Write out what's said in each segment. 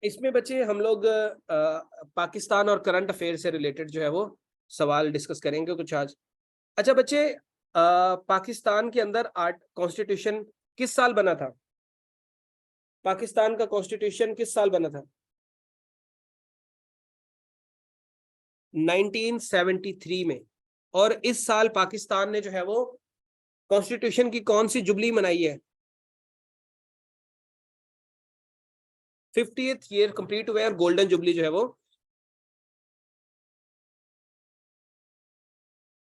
इसमें बच्चे हम लोग पाकिस्तान और करंट अफेयर से रिलेटेड जो है वो सवाल डिस्कस करेंगे कुछ आज। अच्छा बच्चे, पाकिस्तान के अंदर आर्ट कॉन्स्टिट्यूशन किस साल बना था? पाकिस्तान का कॉन्स्टिट्यूशन किस साल बना था? 1973 में। और इस साल पाकिस्तान ने जो है वो कॉन्स्टिट्यूशन की कौन सी जुबली मनाई है? 50th ईयर कंप्लीट हुए और गोल्डन जुबली जो है वो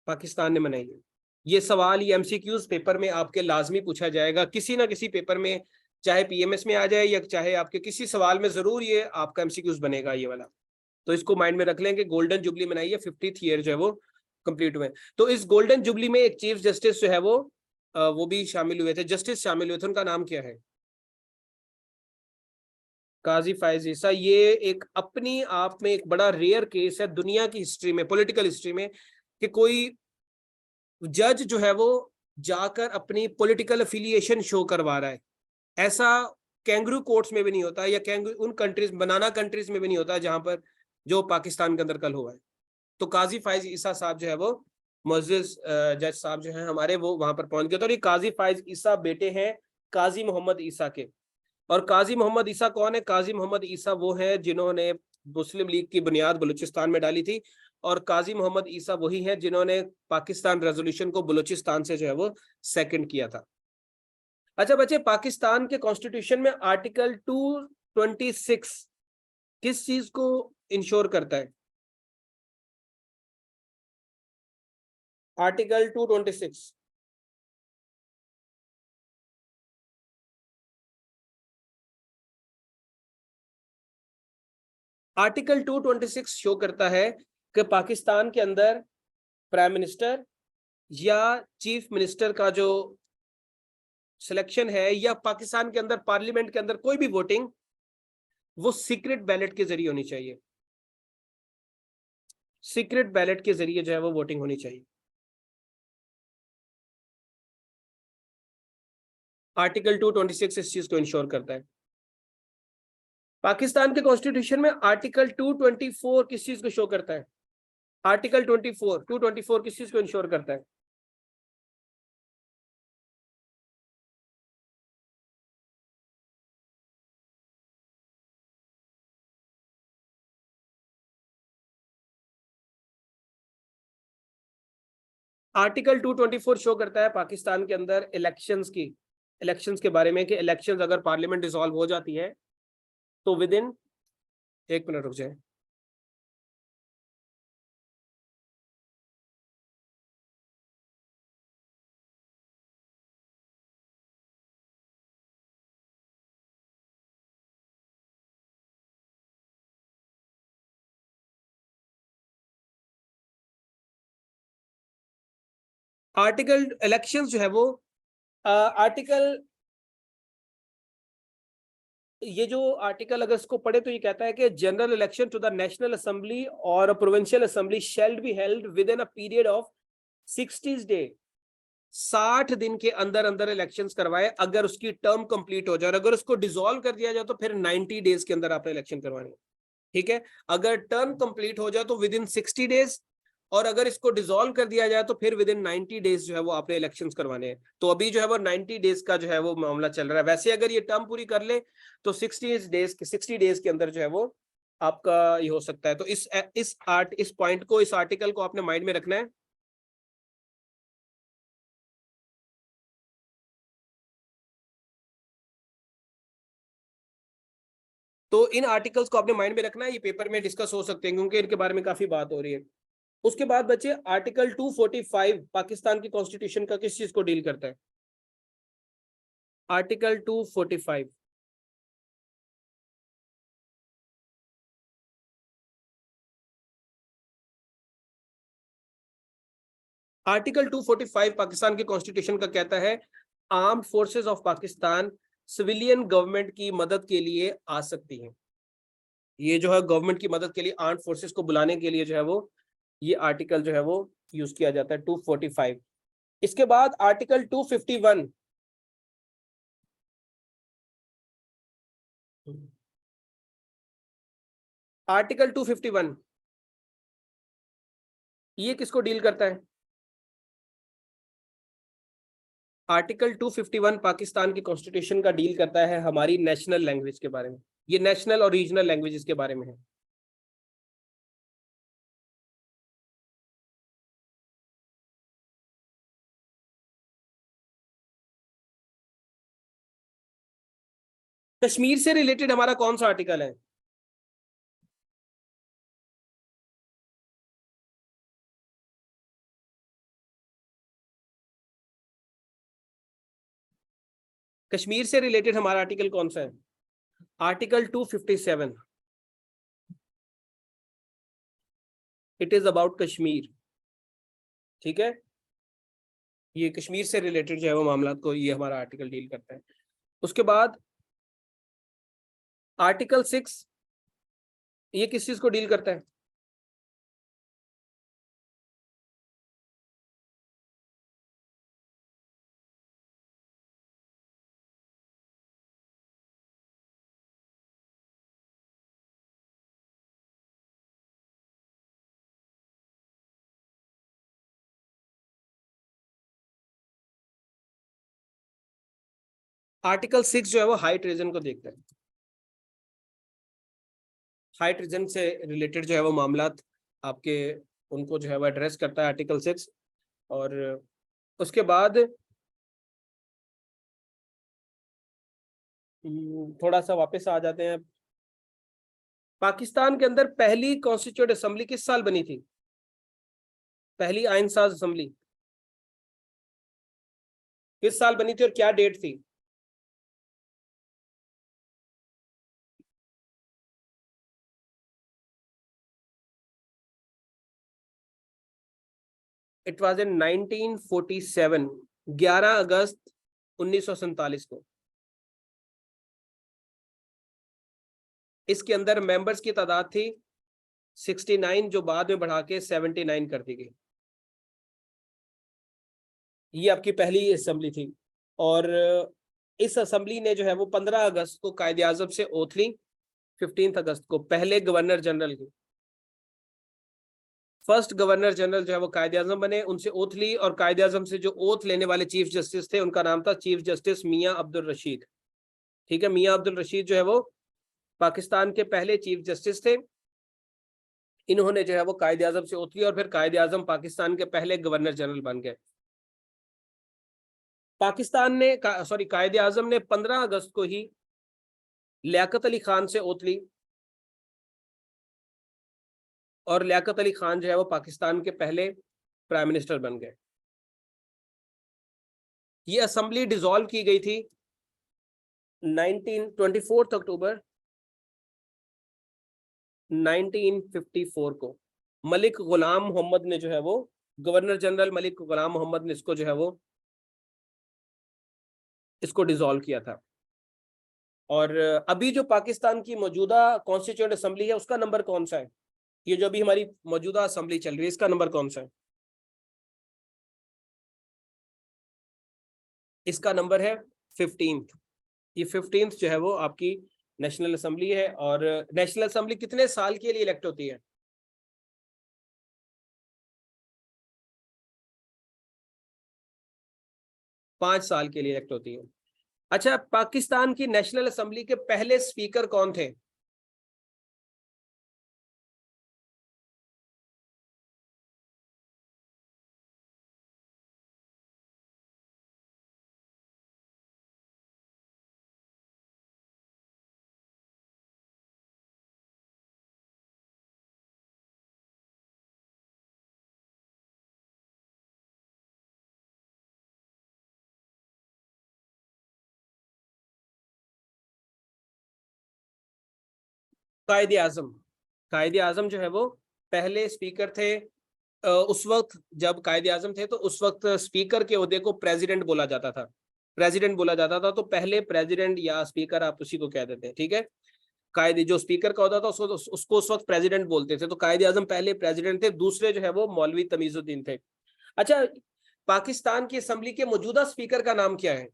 पाकिस्तान ने मनाई है। ये सवाल ये एमसीक्यूज पेपर में आपके लाजमी पूछा जाएगा, किसी ना किसी पेपर में, चाहे पीएमएस में आ जाए या चाहे आपके किसी सवाल में जरूर ये आपका एमसीक्यूज बनेगा ये वाला। तो इसको माइंड में रख लें कि गोल्डन जुबली मनाई है, 50th ईयर जो है वो कंप्लीट हुए। तो इस गोल्डन जुबली में एक चीफ जस्टिस जो है वो भी शामिल हुए थे, जस्टिस शामिल हुए थे, उनका नाम क्या है? काजी फायज ईसा। ये एक अपनी आप में एक बड़ा रेयर केस है दुनिया की हिस्ट्री में, पॉलिटिकल हिस्ट्री में, कि कोई जज जो है वो जाकर अपनी पॉलिटिकल अफिलिएशन शो करवा रहा है। ऐसा कैंगरू कोर्ट्स में भी नहीं होता, या कैंगरू उन कंट्रीज, बनाना कंट्रीज में भी नहीं होता जहां पर जो पाकिस्तान के अंदर कल हुआ है। तो काजी फायज ईसा साहब जो है वो मुअज़्ज़िज़ जज साहब जो है हमारे, वो वहां पर पहुंच गए। तो ये काजी फायज ईसा बेटे हैं काजी मोहम्मद ईसा के। और काजी मोहम्मद ईसा कौन है? काजी मोहम्मद ईसा वो है जिन्होंने मुस्लिम लीग की बुनियाद बलूचिस्तान में डाली थी। और काजी मोहम्मद ईसा वही है जिन्होंने पाकिस्तान रेजोल्यूशन को बलूचिस्तान से जो है वो सेकंड किया था। अच्छा बच्चे, पाकिस्तान के कॉन्स्टिट्यूशन में आर्टिकल 226 किस चीज को इंश्योर करता है? आर्टिकल 226 आर्टिकल 226 शो करता है कि पाकिस्तान के अंदर प्राइम मिनिस्टर या चीफ मिनिस्टर का जो सिलेक्शन है, या पाकिस्तान के अंदर पार्लियामेंट के अंदर कोई भी वोटिंग, वो सीक्रेट बैलेट के जरिए होनी चाहिए। सीक्रेट बैलेट के जरिए जो है वो वोटिंग होनी चाहिए। आर्टिकल 226 इस चीज को इंश्योर करता है। पाकिस्तान के कॉन्स्टिट्यूशन में आर्टिकल 224 किस चीज को शो करता है? आर्टिकल 224 किस चीज को इंश्योर करता है? आर्टिकल 224 शो करता है पाकिस्तान के अंदर इलेक्शंस के बारे में, कि इलेक्शंस अगर पार्लियामेंट डिसॉल्व हो जाती है तो विद इन, एक मिनट रुक जाए, आर्टिकल इलेक्शंस जो है वो आर्टिकल, ये जो आर्टिकल अगर इसको पढ़े तो ये कहता है कि general election to the national assembly और provincial assembly shall be held within a period of 60 day. 60 दिन के अंदर अंदर इलेक्शंस करवाए अगर उसकी टर्म कंप्लीट हो जाए, और अगर उसको डिसॉल्व कर दिया जाए तो फिर 90 डेज के अंदर आपने इलेक्शन करवाने। ठीक है, अगर टर्म कंप्लीट हो जाए तो विद इन 60 डेज, और अगर इसको डिसॉल्व कर दिया जाए तो फिर विद इन 90 डेज जो है वो आपने इलेक्शंस करवाने हैं। तो अभी जो है वो 90 डेज का जो है वो मामला चल रहा है। वैसे अगर ये टर्म पूरी कर ले तो 60 डेज के अंदर जो है वो आपका ये हो सकता है। तो इस पॉइंट को, इस आर्टिकल को आपने माइंड में रखना है। तो इन आर्टिकल्स को आपने माइंड में रखना है, ये पेपर में डिस्कस हो सकते हैं क्योंकि इनके बारे में काफी बात हो रही है। उसके बाद बच्चे, आर्टिकल 245 पाकिस्तान की कॉन्स्टिट्यूशन का किस चीज को डील करता है? आर्टिकल 245, आर्टिकल 245 पाकिस्तान के कॉन्स्टिट्यूशन का कहता है armed forces of Pakistan civilian government की मदद के लिए आ सकती हैं। ये जो है गवर्नमेंट की मदद के लिए आर्म्ड फोर्सेस को बुलाने के लिए जो है वो ये आर्टिकल जो है वो यूज किया जाता है 245। इसके बाद आर्टिकल 251, आर्टिकल 251 ये किसको डील करता है? आर्टिकल 251 पाकिस्तान की कॉन्स्टिट्यूशन का डील करता है हमारी नेशनल लैंग्वेज के बारे में। ये नेशनल और रीजनल लैंग्वेजेस के बारे में है। कश्मीर से रिलेटेड हमारा कौन सा आर्टिकल है? कश्मीर से रिलेटेड हमारा आर्टिकल कौन सा है? Article 257। It is about Kashmir. ठीक है, ये कश्मीर से रिलेटेड जो है वो मामला को ये हमारा आर्टिकल डील करता है। उसके बाद आर्टिकल 6 ये किस चीज को डील करता है? आर्टिकल 6 जो है वो हाई ट्रेजन को देखता है। हाई ट्रेजन से रिलेटेड जो है वो मामलात आपके उनको जो है वो एड्रेस करता है आर्टिकल 6। और उसके बाद थोड़ा सा वापस आ जाते हैं। पाकिस्तान के अंदर पहली कॉन्स्टिट्यूंट असेंबली किस साल बनी थी? पहली आइनसाज असेंबली किस साल बनी थी और क्या डेट थी? इट वाज इन 1947, 11 अगस्त 1947 को। इसके अंदर मेंबर्स की तादाद थी 69, जो बाद में बढ़ा के 79 कर दी गई। ये आपकी पहली असेंबली थी। और इस असेंबली ने जो है वो 15 अगस्त को कायदे आजम से ओथ ली। 15 अगस्त को पहले गवर्नर जनरल की, फर्स्ट गवर्नर जनरल जो है वो कायदे आजम बने, उनसे ओथ ली। और कायदे आजम से जो ओथ लेने वाले चीफ जस्टिस थे उनका नाम था चीफ जस्टिस मियां अब्दुल रशीद। ठीक है, मियां अब्दुल रशीद जो है वो पाकिस्तान के पहले चीफ जस्टिस थे। इन्होंने जो है वो कायदे आजम से ओथ ली और फिर कायदे आजम पाकिस्तान के पहले गवर्नर जनरल बन गए। पाकिस्तान ने सॉरी कायदे आजम ने 15 अगस्त को ही लियाकत अली खान से ओथ ली। और लियाकत अली खान जो है वो पाकिस्तान के पहले प्राइम मिनिस्टर बन गए। ये असेंबली डिसॉल्व की गई थी 24 अक्टूबर 1954 को। मलिक गुलाम मोहम्मद ने जो है वो, गवर्नर जनरल मलिक गुलाम मोहम्मद ने इसको जो है वो इसको डिसॉल्व किया था। और अभी जो पाकिस्तान की मौजूदा कॉन्स्टिट्यूएंट असेंबली है उसका नंबर कौन सा है? ये जो अभी हमारी मौजूदा असेंबली चल रही है इसका नंबर कौन सा है? इसका नंबर है 15th। ये 15th जो है वो आपकी नेशनल असेंबली है। और नेशनल असेंबली कितने साल के लिए इलेक्ट होती है? 5 साल के लिए इलेक्ट होती है। अच्छा, पाकिस्तान की नेशनल असेंबली के पहले स्पीकर कौन थे? कायदे आजम। कायदे आजम जो है वो पहले स्पीकर थे। उस वक्त जब कायदे आजम थे तो उस वक्त स्पीकर के ओहदे को प्रेसिडेंट बोला जाता था। प्रेसिडेंट बोला जाता था, तो पहले प्रेसिडेंट या स्पीकर आप उसी को कह देते हैं। ठीक है, कायदे जो स्पीकर का होता था उसको उस वक्त प्रेसिडेंट बोलते थे। तो कायदे आजम पहले प्रेसिडेंट थे, दूसरे जो है वो मौलवी तमीजुद्दीन थे। अच्छा, पाकिस्तान की असेंबली के मौजूदा स्पीकर का नाम क्या है?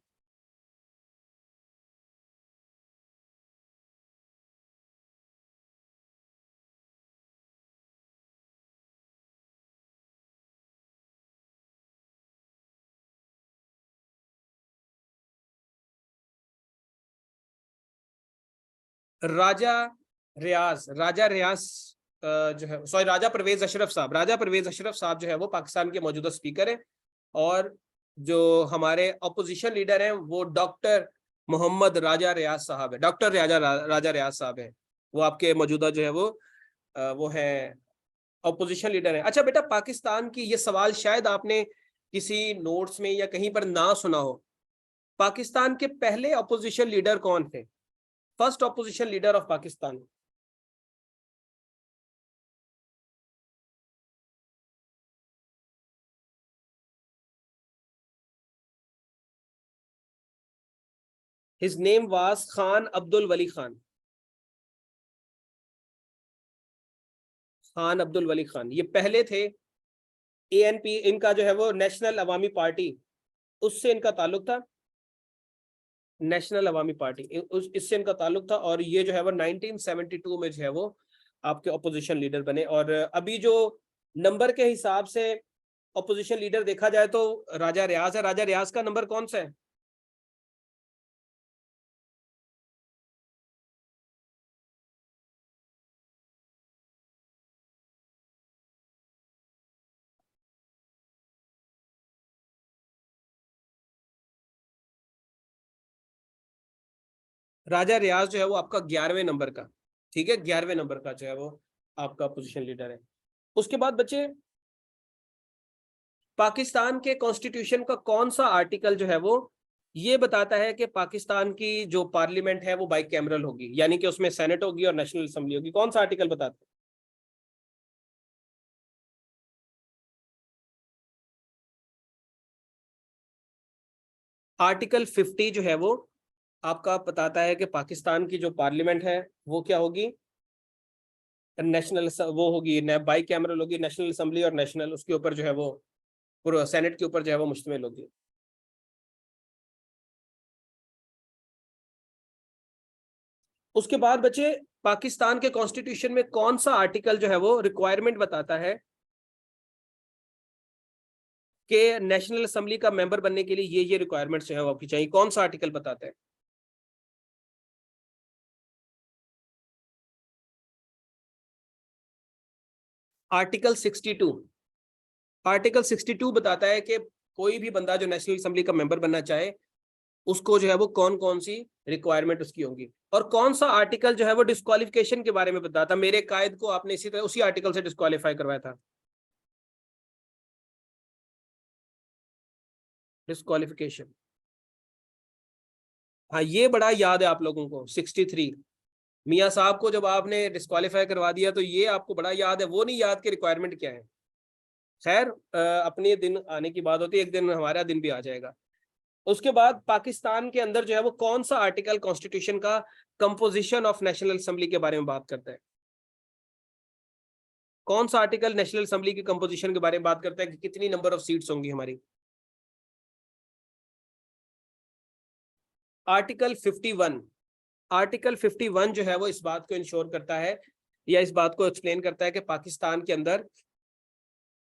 राजा रियाज जो है, सॉरी, राजा परवेज अशरफ साहब जो है वो पाकिस्तान के मौजूदा स्पीकर हैं। और जो हमारे अपोजिशन लीडर हैं वो डॉक्टर मोहम्मद राजा रियाज साहब है, डॉक्टर राजा रियाज साहब है। वो आपके मौजूदा जो है वो है अपोजिशन लीडर है। अच्छा बेटा, पाकिस्तान की ये सवाल शायद आपने किसी नोट्स में या कहीं पर ना सुना हो। पाकिस्तान के पहले अपोजिशन लीडर कौन थे? First opposition leader of Pakistan. His name was Khan Abdul Wali Khan. Khan Abdul Wali Khan ये पहले थे। एएनपी इनका जो है वो नेशनल अवामी पार्टी, उससे इनका ताल्लुक था। नेशनल अवामी पार्टी इससे इनका ताल्लुक था। और ये जो है वो 1972 में जो है वो आपके अपोजिशन लीडर बने। और अभी जो नंबर के हिसाब से अपोजिशन लीडर देखा जाए तो राजा रियाज है। राजा रियाज का नंबर कौन सा है? राजा रियाज जो है वो आपका 11वें नंबर का, ठीक है, 11वें नंबर का जो है वो आपका पोजीशन लीडर है। उसके बाद बच्चे, पाकिस्तान के कॉन्स्टिट्यूशन का कौन सा आर्टिकल जो है वो ये बताता है कि पाकिस्तान की जो पार्लियामेंट है वो बाइकैमरल होगी, यानी कि उसमें सेनेट होगी और नेशनल असेंबली होगी? कौन सा आर्टिकल बताता है? आर्टिकल 50 जो है वो आपका बताता है कि पाकिस्तान की जो पार्लियामेंट है वो क्या होगी? नेशनल वो होगी, बाई कैमरल होगी, नेशनल असेंबली और नेशनल उसके ऊपर जो है वो पूरा सेनेट के ऊपर जो है वो मुश्तमिल होगी। उसके बाद बच्चे, पाकिस्तान के कॉन्स्टिट्यूशन में कौन सा आर्टिकल जो है वो रिक्वायरमेंट बताता है कि नेशनल असेंबली का मेंबर बनने के लिए ये रिक्वायरमेंट्स जो है वो आपकी चाहिए? कौन सा आर्टिकल बताता है? आर्टिकल 62। आर्टिकल 62 बताता है कि कोई भी बंदा जो नेशनल असेंबली का मेंबर बनना चाहे उसको जो है वो कौन कौन सी रिक्वायरमेंट उसकी होंगी। और कौन सा आर्टिकल जो है वो डिस्क्वालिफिकेशन के बारे में बताता? मेरे कायद को आपने इसी तरह उसी आर्टिकल से डिस्क्वालीफाई करवाया था। डिस्क्वालिफिकेशन, हाँ ये बड़ा याद है आप लोगों को। 63 मियाँ साहब को जब आपने डिस्क्वालीफाई करवा दिया तो ये आपको बड़ा याद है, वो नहीं याद कि रिक्वायरमेंट क्या है। खैर अपने दिन आने की बात होती है, एक दिन हमारा दिन भी आ जाएगा। उसके बाद पाकिस्तान के अंदर जो है वो कौन सा आर्टिकल कॉन्स्टिट्यूशन का कंपोजिशन ऑफ नेशनल असेंबली के बारे में बात करता है? कौन सा आर्टिकल नेशनल असेंबली की कंपोजिशन के बारे में बात करता है कि कितनी नंबर ऑफ सीट्स होंगी हमारी? आर्टिकल 51। आर्टिकल 51 जो है वो इस बात को इंश्योर करता है या इस बात को एक्सप्लेन करता है कि पाकिस्तान के अंदर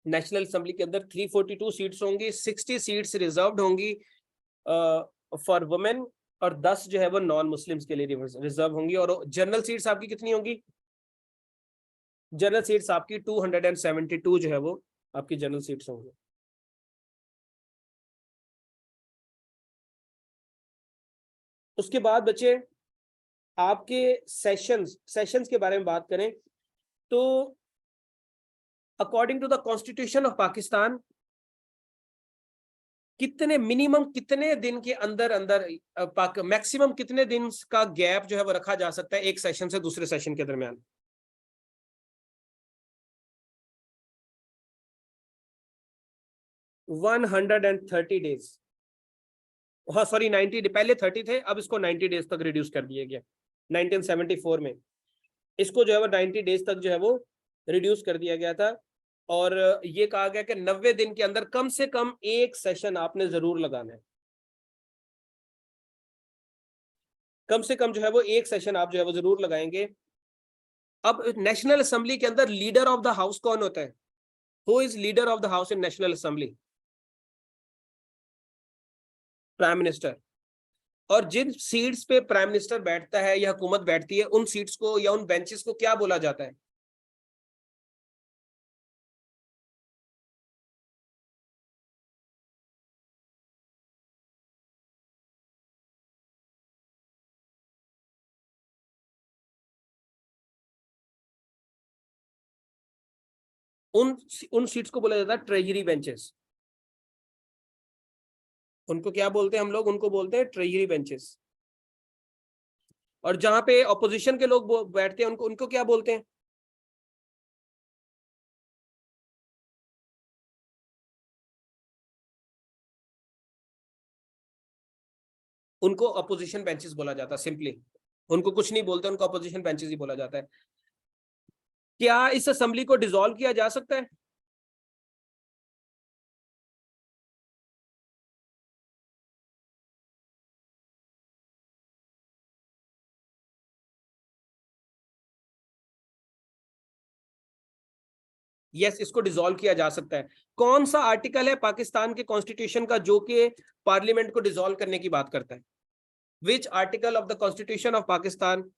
नेशनल असेंबली के अंदर 342 सीट्स होंगी, 60 सीट्स रिजर्व्ड होंगी फॉर वुमेन और 10 जो है वो नॉन मुस्लिम्स के लिए रिजर्व होंगी। और जनरल सीट्स आपकी कितनी होंगी? जनरल सीट्स आपकी 272 जो है वो आपकी जनरल सीट्स होंगी। उसके बाद बच्चे, आपके सेशंस के बारे में बात करें तो according to the constitution of Pakistan कितने मिनिमम कितने दिन के अंदर अंदर मैक्सिमम कितने दिन का गैप जो है वो रखा जा सकता है एक सेशन से दूसरे सेशन के दरमियान? 130 डेज। हाँ सॉरी, 90, पहले 30 थे, अब इसको 90 डेज तक रिड्यूस कर दिया गया 1974 में। इसको जो है वो 90 डेज तक जो है वो रिड्यूस कर दिया गया था। और ये कहा गया कि 90 दिन के अंदर कम से कम एक सेशन आपने जरूर लगाना है। कम से कम जो है वो एक सेशन आप जो है वो जरूर लगाएंगे। अब नेशनल असेंबली के अंदर लीडर ऑफ द हाउस कौन होता है? Who is leader of the house in national assembly? Prime minister. और जिन सीट्स पे प्राइम मिनिस्टर बैठता है या हुकूमत बैठती है, उन सीट्स को या उन बेंचेस को क्या बोला जाता है? उन उन सीट्स को बोला जाता है ट्रेजरी बेंचेस। उनको क्या बोलते हैं हम लोग? उनको बोलते हैं ट्रेजरी बेंचेस। और जहां पे ऑपोजिशन के लोग बैठते हैं, उनको उनको क्या बोलते हैं? उनको अपोजिशन बेंचेस बोला जाता है सिंपली। उनको कुछ नहीं बोलते, उनको अपोजिशन बेंचेस ही बोला जाता है। क्या इस असेंबली को डिसॉल्व किया जा सकता है? यस, इसको डिसॉल्व किया जा सकता है। कौन सा आर्टिकल है पाकिस्तान के कॉन्स्टिट्यूशन का जो कि पार्लियामेंट को डिसॉल्व करने की बात करता है? Which article of the constitution of Pakistan?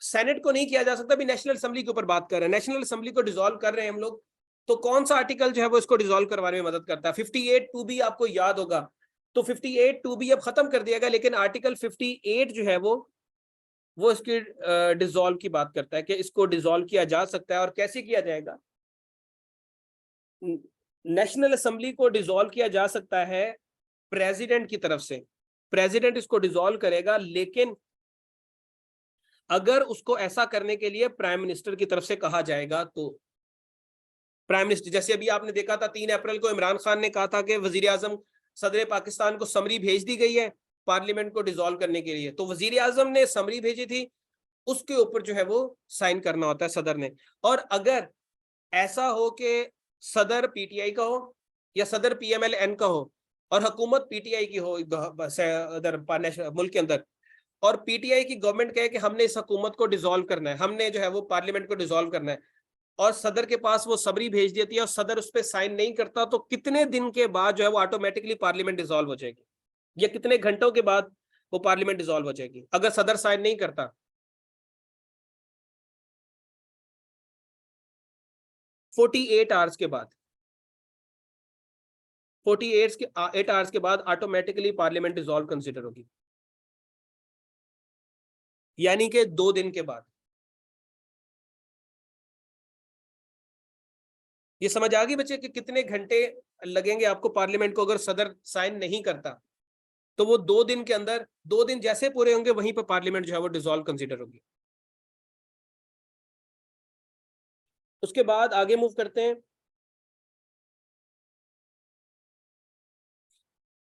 Senate को नहीं किया जा सकता, भी नेशनल असेंबली के ऊपर बात कर रहे हैं। नेशनल असेंबली को डिसॉल्व कर रहे हैं हम लोग, तो कौन सा आर्टिकल जो है वो इसको डिसॉल्व करवाने में मदद करता है? 58(2)B आपको याद होगा, तो 58(2)B अब खत्म कर दिया गया, लेकिन आर्टिकल 58 जो है वो इसकी डिसॉल्व की बात करता है कि इसको डिसॉल्व किया जा सकता है। और कैसे किया जाएगा? नेशनल असेंबली को डिसॉल्व किया जा सकता है प्रेसिडेंट की तरफ से। प्रेसिडेंट इसको डिसॉल्व करेगा, लेकिन अगर उसको ऐसा करने के लिए प्राइम मिनिस्टर की तरफ से कहा जाएगा तो प्राइम मिनिस्टर, जैसे अभी आपने देखा था 3 अप्रैल को इमरान खान ने कहा था कि वजीर आजम सदर पाकिस्तान को समरी भेज दी गई है पार्लियामेंट को डिसॉल्व करने के लिए, तो वजीर आजम ने समरी भेजी थी, उसके ऊपर जो है वो साइन करना होता है सदर ने। और अगर ऐसा हो कि सदर पीटीआई का हो या सदर पीएमएलएन का हो और हुकूमत पीटीआई की हो इधर मुल्क के अंदर, और पीटीआई की गवर्नमेंट कहे कि हमने इस हुकूमत को डिसॉल्व करना है, हमने जो है वो पार्लियामेंट को डिसॉल्व करना है, और सदर के पास वो सबरी भेज देती है और सदर उस पर साइन नहीं करता, तो कितने दिन के बाद जो है वो ऑटोमेटिकली पार्लियामेंट डिसॉल्व हो जाएगी, या कितने घंटों के बाद वो पार्लियामेंट डिसॉल्व हो जाएगी अगर सदर साइन नहीं करता? 48 आवर्स के बाद। 48 आवर्स के बाद ऑटोमेटिकली पार्लियामेंट डिसॉल्व कंसिडर होगी, यानी कि 2 दिन के बाद। ये समझ आ गई बच्चे कि कितने घंटे लगेंगे आपको पार्लियामेंट को, अगर सदर साइन नहीं करता तो वो 2 दिन के अंदर, 2 दिन जैसे पूरे होंगे वहीं पर पार्लियामेंट जो है वो डिसॉल्व कंसिडर होगी। उसके बाद आगे मूव करते हैं।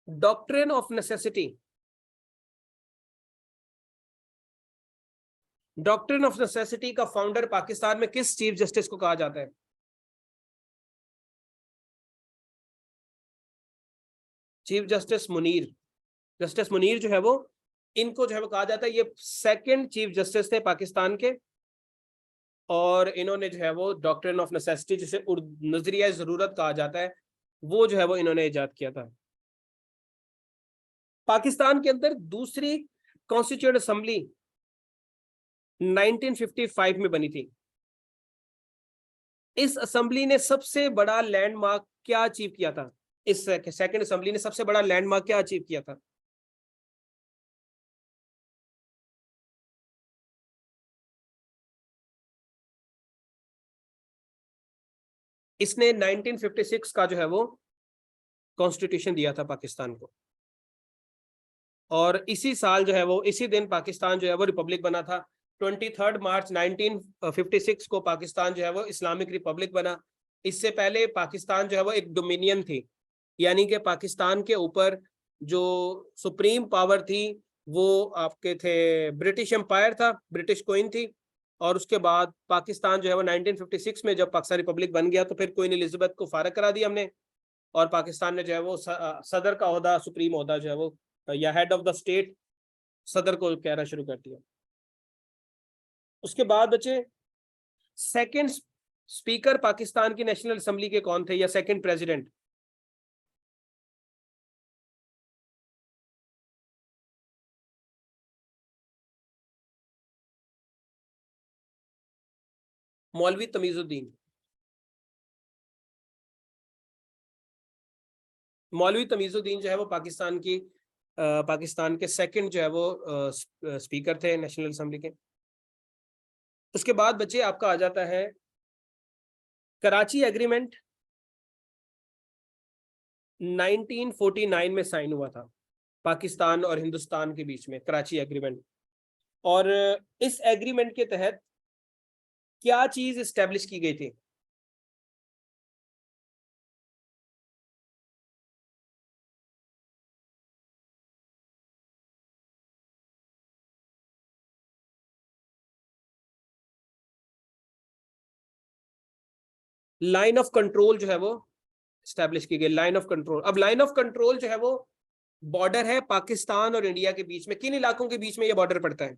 Doctrine of necessity. Doctrine of necessity का फाउंडर पाकिस्तान में किस चीफ जस्टिस को कहा जाता है? Chief justice Munir. Justice Munir जो है वो, इनको जो है वो कहा जाता है, ये सेकंड चीफ जस्टिस थे पाकिस्तान के, और इन्होंने जो है वो डॉक्ट्रिन ऑफ नेसेसिटी, जिसे नजरिया जरूरत कहा जाता है, वो जो है वो इन्होंने इजाद किया था। पाकिस्तान के अंदर दूसरी कॉन्स्टिट्यूएंट असेंबली 1955 में बनी थी। इस असेंबली ने सबसे बड़ा लैंडमार्क क्या अचीव किया था? इस सेकंड असेंबली ने सबसे बड़ा लैंडमार्क क्या अचीव किया था? इसने 1956 का जो है वो कॉन्स्टिट्यूशन दिया था पाकिस्तान को, और इसी साल जो है वो, इसी दिन पाकिस्तान जो है वो रिपब्लिक बना था। 23 मार्च 1956 को पाकिस्तान जो है वो इस्लामिक रिपब्लिक बना। इससे पहले पाकिस्तान जो है वो एक डोमिनियन थी, यानी कि पाकिस्तान के ऊपर जो सुप्रीम पावर थी वो आपके थे ब्रिटिश एम्पायर था, ब्रिटिश क्वीन थी। और उसके बाद पाकिस्तान जो है वो 1956 में जब पाकिस्तान रिपब्लिक बन गया तो फिर क्वीन एलिजाबेथ को फारग करा दिया हमने, और पाकिस्तान ने जो है वो सदर का ओहदा, सुप्रीम ओहदा जो है वो, या हेड ऑफ द स्टेट, सदर को कहना शुरू कर दिया। उसके बाद बचे सेकंड स्पीकर पाकिस्तान की नेशनल असेंबली के कौन थे, या सेकंड प्रेसिडेंट? मौलवी तमीजुद्दीन। मौलवी तमीजुद्दीन जो है वो पाकिस्तान के सेकंड जो है वो स्पीकर थे नेशनल असेंबली के। उसके बाद बच्चे आपका आ जाता है कराची एग्रीमेंट, 1949 में साइन हुआ था पाकिस्तान और हिंदुस्तान के बीच में, कराची एग्रीमेंट। और इस एग्रीमेंट के तहत क्या चीज एस्टेब्लिश की गई थी? लाइन ऑफ कंट्रोल जो है वो स्टैब्लिश की गई, लाइन ऑफ कंट्रोल। अब लाइन ऑफ कंट्रोल जो है वो बॉर्डर है पाकिस्तान और इंडिया के बीच में। किन इलाकों के बीच में ये बॉर्डर पड़ता है?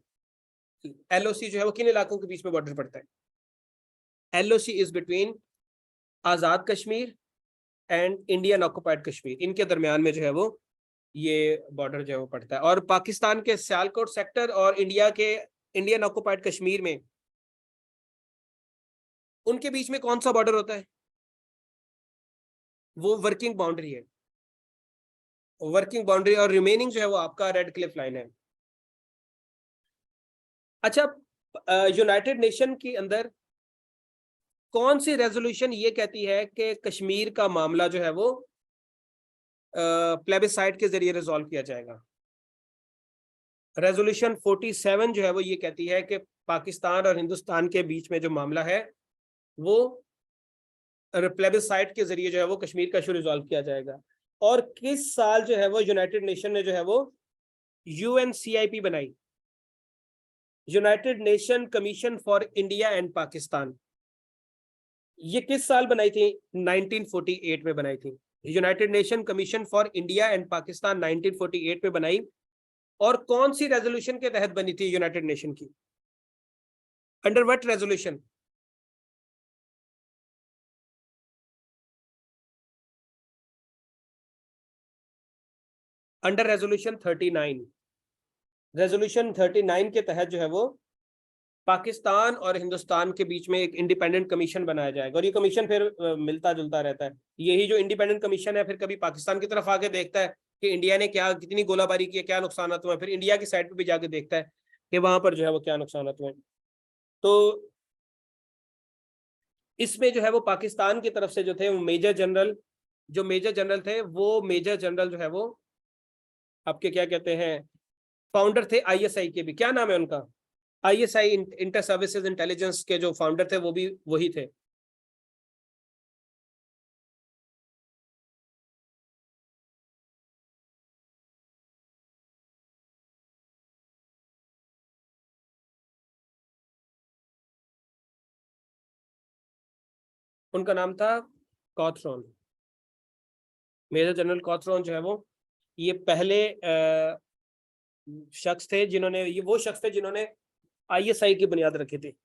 एलओसी जो है वो किन इलाकों के बीच में बॉर्डर पड़ता है? LOC is between Azad Kashmir and Indian occupied Kashmir, इनके दरमियान में जो है वो ये बॉर्डर जो है वो पड़ता है। और पाकिस्तान के सियालकोट सेक्टर और इंडिया के इंडियन ऑक्युपाइड कश्मीर में, उनके बीच में कौन सा बॉर्डर होता है? वो वर्किंग बाउंड्री है, वर्किंग बाउंड्री। और रिमेनिंग जो है वो आपका रेड क्लिफ लाइन है। अच्छा, यूनाइटेड नेशन के अंदर कौन सी रेजोल्यूशन ये कहती है कि कश्मीर का मामला जो है वो प्लेबिसाइट के जरिए रिजॉल्व किया जाएगा? रेजोल्यूशन 47 जो है वो ये कहती है कि पाकिस्तान और हिंदुस्तान के बीच में जो मामला है वो प्लेबिसाइट के जरिए जो है वो कश्मीर का इशू रिजॉल्व किया जाएगा। और किस साल जो है वो यूनाइटेड नेशन ने जो है वो यूएनसीआईपी बनाई, United nation commission for India and Pakistan? ये किस साल बनाई थी? 1948 में बनाई थी। United nation commission for India and Pakistan 1948 में बनाई। और कौन सी रेजोल्यूशन के तहत बनी थी यूनाइटेड नेशन की? Under what resolution? Under resolution 39। Resolution 39 के तहत जो है वो पाकिस्तान और हिंदुस्तान के बीच में एक इंडिपेंडेंट कमीशन बनाया जाएगा। और ये कमीशन फिर मिलता जुलता रहता है। यही जो इंडिपेंडेंट कमीशन है फिर कभी पाकिस्तान की तरफ आके देखता है कि इंडिया ने क्या, कितनी गोलाबारी की है, क्या नुकसान हुए, फिर इंडिया की साइड पे भी जाके देखता है कि वहां पर जो है वो क्या नुकसान हुए। तो इसमें जो है वो पाकिस्तान की तरफ से जो थे वो मेजर जनरल थे, वो मेजर जनरल जो है वो आपके क्या कहते हैं, फाउंडर थे आईएसआई के भी। क्या नाम है उनका? आईएसआई, इंटर सर्विसेज इंटेलिजेंस के जो फाउंडर थे वो भी वही थे। उनका नाम था कॉथरॉन, मेजर जनरल कॉथरॉन जो है ये पहले शख्स थे जिन्होंने, ये वो शख्स थे जिन्होंने आईएसआई की बुनियाद रखी थी।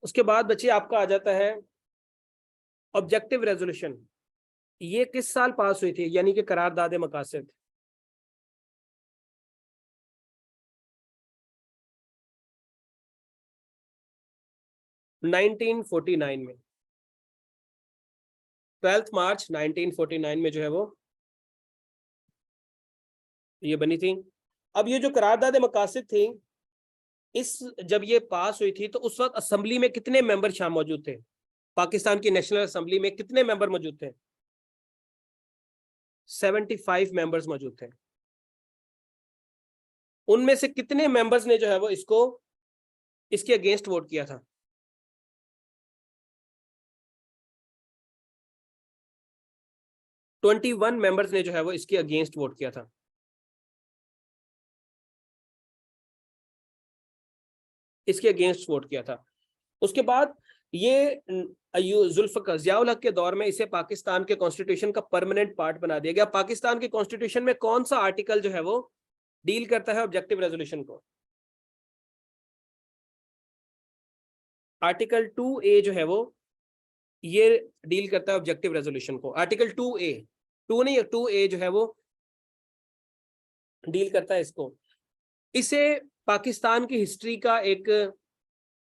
उसके बाद बच्चे आपका आ जाता है ऑब्जेक्टिव रेजोल्यूशन। ये किस साल पास हुई थी, यानी कि करारदाद मकासद? नाइनटीन 49 में, 12 मार्च 1949 में जो है वो ये बनी थी। अब ये जो करारदाद मकासद थी, इस जब ये पास हुई थी तो उस वक्त असेंबली में कितने मेंबर शामिल मौजूद थे? पाकिस्तान की नेशनल असेंबली में कितने मेंबर मौजूद थे? 75 मेंबर्स मौजूद थे। उनमें से कितने मेंबर्स ने जो है वो इसके अगेंस्ट वोट किया था? 21 मेंबर्स ने जो है वो इसके अगेंस्ट वोट किया था। इसके अगेंस्ट वोट किया था। उसके बाद ये जुल्फिकार जियाउल हक के दौर में इसे पाकिस्तान के कॉन्स्टिट्यूशन का परमानेंट पार्ट बना दिया गया। पाकिस्तान के कॉन्स्टिट्यूशन में कौन सा आर्टिकल जो है वो डील करता है ऑब्जेक्टिव रेजोल्यूशन को? आर्टिकल 2A जो है वो ये डील करता है ऑब्जेक्टिव रेजोल्यूशन को। आर्टिकल 2A 2 नहीं, 2A जो है वो डील करता है इसको। इसे पाकिस्तान की हिस्ट्री का एक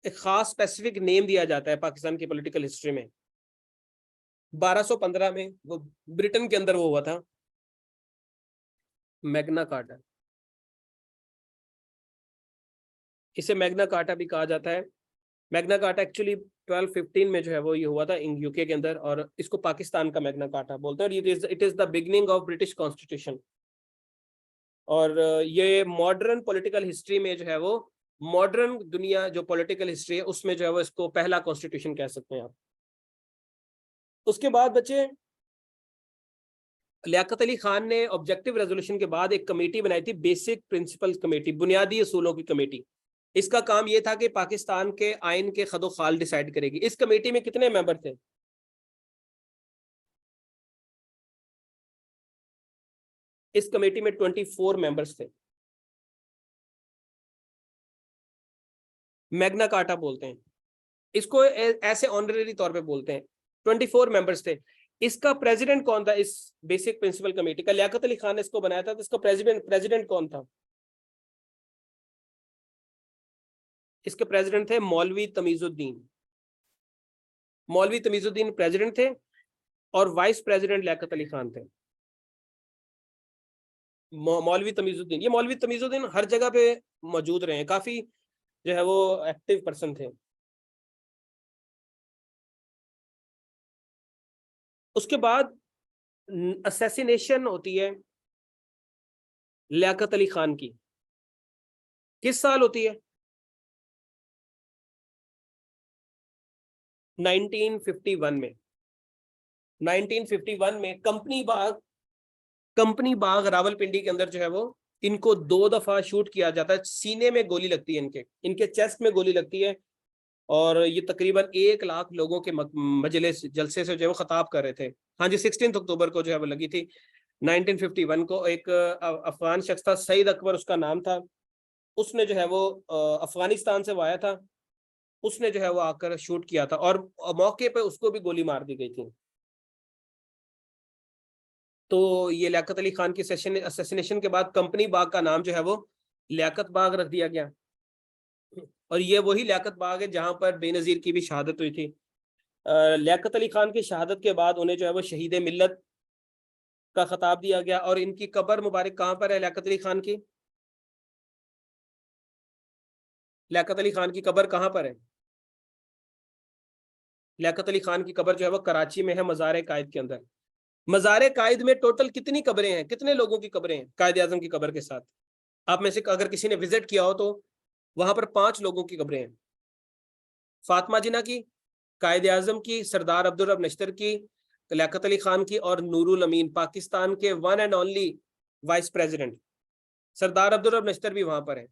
खास स्पेसिफिक नेम दिया जाता है पाकिस्तान की पॉलिटिकल हिस्ट्री में। 1215 में वो ब्रिटेन के अंदर वो हुआ था, मैग्ना कार्टा। इसे मैग्ना कार्टा भी कहा जाता है। मैग्ना कार्टा एक्चुअली 1215 में जो है वो ये हुआ था यूके के अंदर, और इसको पाकिस्तान का मैग्ना कार्टा बोलते हैं। और it is the beginning of British constitution. और ये मॉडर्न पॉलिटिकल हिस्ट्री में जो है वो, मॉडर्न दुनिया जो पॉलिटिकल हिस्ट्री है उसमें जो है वो इसको पहला कॉन्स्टिट्यूशन कह सकते हैं आप। उसके बाद बच्चे, लियाकत अली खान ने ऑब्जेक्टिव रेजोल्यूशन के बाद एक कमेटी बनाई थी, बेसिक प्रिंसिपल कमेटी, बुनियादी असूलों की कमेटी। इसका काम यह था कि पाकिस्तान के आइन के खदो खाल डिसाइड करेगी। इस कमेटी में कितने मेंबर थे? इस कमेटी में 24 मेंबर्स थे। मैग्ना कार्टा बोलते हैं इसको, ऐसे ऑनरेरी तौर पे बोलते हैं। 24 मेंबर्स थे। इसका प्रेसिडेंट कौन था? इस बेसिक प्रिंसिपल कमेटी का लियाकत अली खान ने इसको बनाया था, तो इसका प्रेसिडेंट कौन था? इसके प्रेसिडेंट थे मौलवी तमीजुद्दीन। मौलवी तमीजुद्दीन प्रेसिडेंट थे, और वाइस प्रेसिडेंट लियाकत अली खान थे। मौलवी तमीजुद्दीन, ये मौलवी तमीजुद्दीन हर जगह पे मौजूद रहे हैं, काफी जो है वो एक्टिव पर्सन थे। उसके बाद असैसिनेशन होती है लियाकत अली खान की। किस साल होती है? 1951 में। 1951 में कंपनी बाग रावलपिंडी के अंदर जो है वो इनको 2 दफा शूट किया जाता है। सीने में गोली लगती है, इनके चेस्ट में गोली लगती है, और ये तकरीबन 1 लाख लोगों के मजलिस जलसे से जो है वो खताब कर रहे थे। हाँ जी, 16 अक्टूबर को जो है वो लगी थी 1951 को। एक अफगान शख्स था, सईद अकबर उसका नाम था। उसने जो है वो अफगानिस्तान से वो आया था, उसने जो है वो आकर शूट किया था, और मौके पे उसको भी गोली मार दी गई थी। तो ये लियाकत अली खान की असैसिनेशन के बाद कंपनी बाग का नाम जो है वो लियाकत बाग रख दिया गया। और ये वही लियाकत बाग है जहां पर बेनजीर की भी शहादत हुई थी। लियाकत अली खान की शहादत के बाद उन्हें जो है वो शहीद मिल्लत का खिताब दिया गया। और इनकी कब्र मुबारक कहाँ पर है लियाकत अली खान की? लियाकत अली खान की कब्र कहाँ पर है? लियाकत अली खान की कब्र जो है वो कराची में है, मज़ार कायद के अंदर। मज़ार कायद में टोटल कितनी कब्रें हैं, कितने लोगों की कब्रें हैं कायद आजम की कब्र के साथ? आप में से अगर किसी ने विजिट किया हो तो वहां पर 5 लोगों की कब्रें हैं। फातिमा जिन्ना की, कायद आजम की, सरदार अब्दुल रब नश्तर की, लियाकत अली खान की, और नूरुल अमीन, पाकिस्तान के one and only vice president Sardar Abdul Rab Nishtar भी वहां पर है।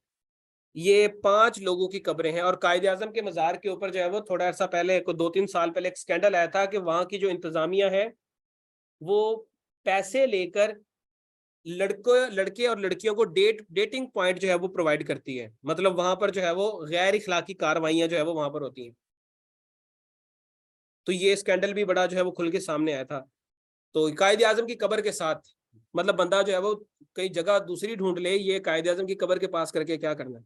ये 5 लोगों की कब्रें हैं। और कायद आजम के मज़ार के ऊपर जो है वो थोड़ा अर्सा पहले, 2-3 साल पहले, एक स्कैंडल आया था कि वहां की जो इंतजामिया है वो पैसे लेकर लड़के और लड़कियों को डेटिंग पॉइंट जो है वो प्रोवाइड करती है। मतलब वहां पर जो है वो गैर इखलाकी कार्रवाइयां जो है वो वहां पर होती हैं। तो ये स्कैंडल भी बड़ा जो है वो खुल के सामने आया था। तो कायद आजम की कब्र के साथ, मतलब बंदा जो है वो कई जगह दूसरी ढूंढ ले, ये कायद आजम की कब्र के पास करके क्या करना है।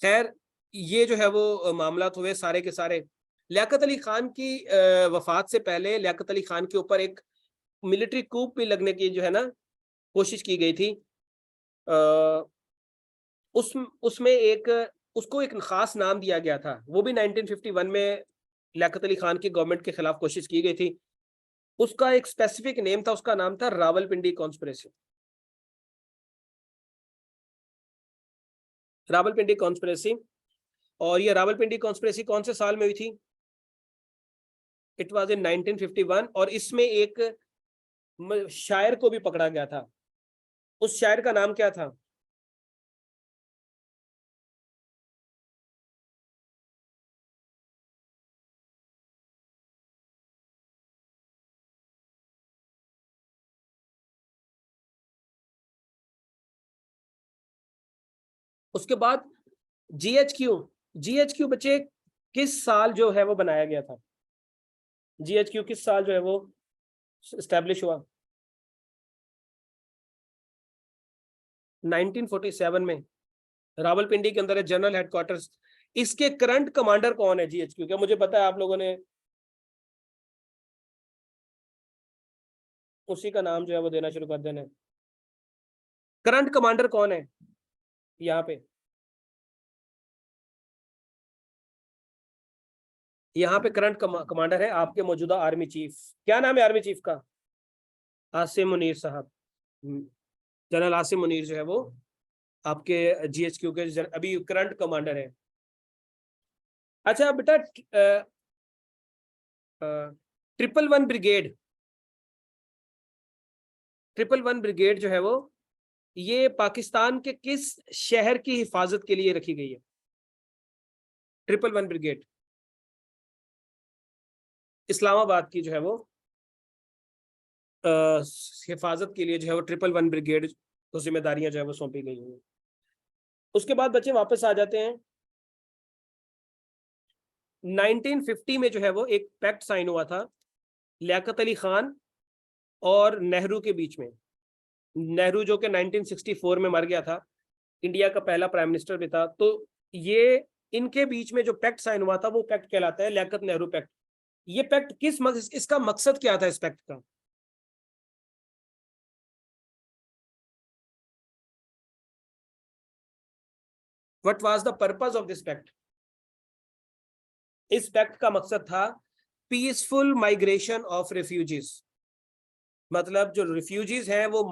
खैर, ये जो है वो मामला हुए सारे के सारे। लियाकत अली खान की वफात से पहले लियाकत अली खान के ऊपर एक मिलिट्री कूप भी लगने की जो है ना कोशिश की गई थी। उसमें उसको एक खास नाम दिया गया था। वो भी 1951 में लियाकत अली खान की गवर्नमेंट के खिलाफ कोशिश की गई थी। उसका एक स्पेसिफिक नेम था, उसका नाम था रावलपिंडी कॉन्स्पिरेसी। रावलपिंडी कॉन्स्पिरेसी। और ये रावलपिंडी कॉन्स्पिरेसी कौन से साल में हुई थी? It was in 1951। और इसमें एक शायर को भी पकड़ा गया था। उस शायर का नाम क्या था? उसके बाद जीएचक्यू। जीएचक्यू बच्चे किस साल जो है वो बनाया गया था? जीएचक्यू किस साल जो है वो एस्टेब्लिश हुआ? 1947 में रावलपिंडी के अंदर है जनरल हेडक्वार्टर्स। इसके करंट कमांडर कौन है जीएचक्यू के? मुझे पता है आप लोगों ने उसी का नाम जो है वो देना शुरू कर देना। करंट कमांडर कौन है यहाँ पे? यहाँ पे करंट कमांडर है आपके मौजूदा आर्मी चीफ। क्या नाम है आर्मी चीफ का? आसिम मुनीर साहब। जनरल आसिम मुनीर जो है वो आपके जीएचक्यू के अभी करंट कमांडर है। अच्छा बेटा, 111 ब्रिगेड, 111 ब्रिगेड जो है वो ये पाकिस्तान के किस शहर की हिफाजत के लिए रखी गई है? 111 ब्रिगेड इस्लामाबाद की जो है वो हिफाजत के लिए जो है वो 111 ब्रिगेड को जिम्मेदारियां जो है वो सौंपी गई हैं। उसके बाद बच्चे वापस आ जाते हैं 1950 में जो है वो एक पैक्ट साइन हुआ था लियाकत अली खान और नेहरू के बीच में। नेहरू जो कि 1964 में मर गया था, इंडिया का पहला प्राइम मिनिस्टर भी था। तो ये इनके बीच में जो पैक्ट साइन हुआ था वो पैक्ट कहलाता है लियाकत नेहरू पैक्ट। ये पैक्ट इसका मकसद क्या था इस पैक्ट का? What was the purpose of this pact? इस पैक्ट का मकसद था पीसफुल माइग्रेशन ऑफ रिफ्यूजीज। मतलब जो रिफ्यूजीज हैं वो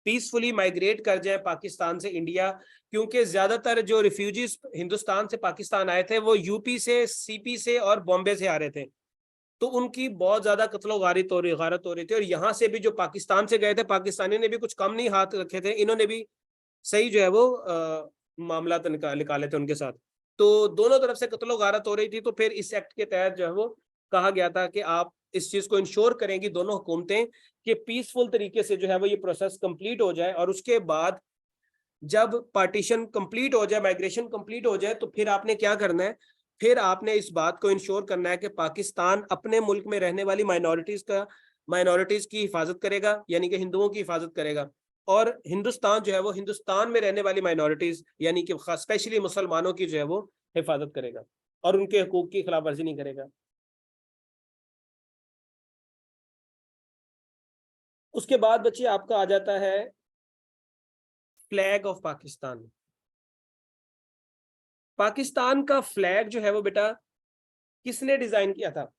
पीसफुली माइग्रेट कर जाए पाकिस्तान से इंडिया, क्योंकि ज्यादातर जो रिफ्यूजीज हिंदुस्तान से पाकिस्तान आए थे वो यूपी से, सीपी से और बॉम्बे से आ रहे थे। तो उनकी बहुत ज्यादा कत्लो गारत हो रही थी। और यहाँ से भी जो पाकिस्तान से गए थे, पाकिस्तानी ने भी कुछ कम नहीं हाथ रखे थे, इन्होंने भी सही जो है वो मामला तो निकाले थे उनके साथ। तो दोनों तरफ से कत्लो गारत हो रही थी। तो फिर इस एक्ट के तहत जो है वो कहा गया था कि आप इस चीज को इंश्योर करेंगी दोनों हुकूमतें कि पीसफुल तरीके से जो है वो ये प्रोसेस कंप्लीट हो जाए। और उसके बाद जब पार्टीशन कंप्लीट हो जाए, माइग्रेशन कंप्लीट हो जाए, तो फिर आपने क्या करना है? फिर आपने इस बात को इंश्योर करना है कि पाकिस्तान अपने मुल्क में रहने वाली माइनॉरिटीज की हिफाजत करेगा, यानी कि हिंदुओं की हिफाजत करेगा। और हिंदुस्तान जो है वो हिंदुस्तान में रहने वाली माइनॉरिटीज यानी कि स्पेशली मुसलमानों की जो है वो हिफाजत करेगा और उनके हकूक की खिलाफ वर्जी नहीं करेगा। उसके बाद बच्चे आपका आ जाता है फ्लैग ऑफ पाकिस्तान। पाकिस्तान का फ्लैग जो है वो बेटा किसने डिजाइन किया था?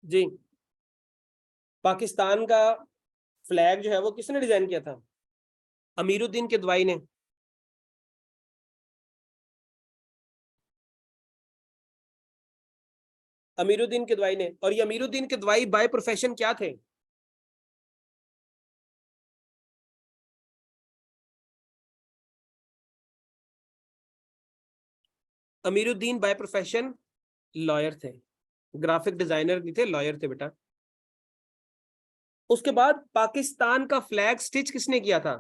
जी, पाकिस्तान का फ्लैग जो है वो किसने डिजाइन किया था? अमीरुद्दीन किदवाई ने। अमीरुद्दीन किदवाई ने। और ये अमीरुद्दीन किदवाई बाय प्रोफेशन क्या थे? अमीरुद्दीन बाय प्रोफेशन लॉयर थे, ग्राफिक डिजाइनर नहीं थे, लॉयर थे बेटा। उसके बाद पाकिस्तान का फ्लैग स्टिच किसने किया था?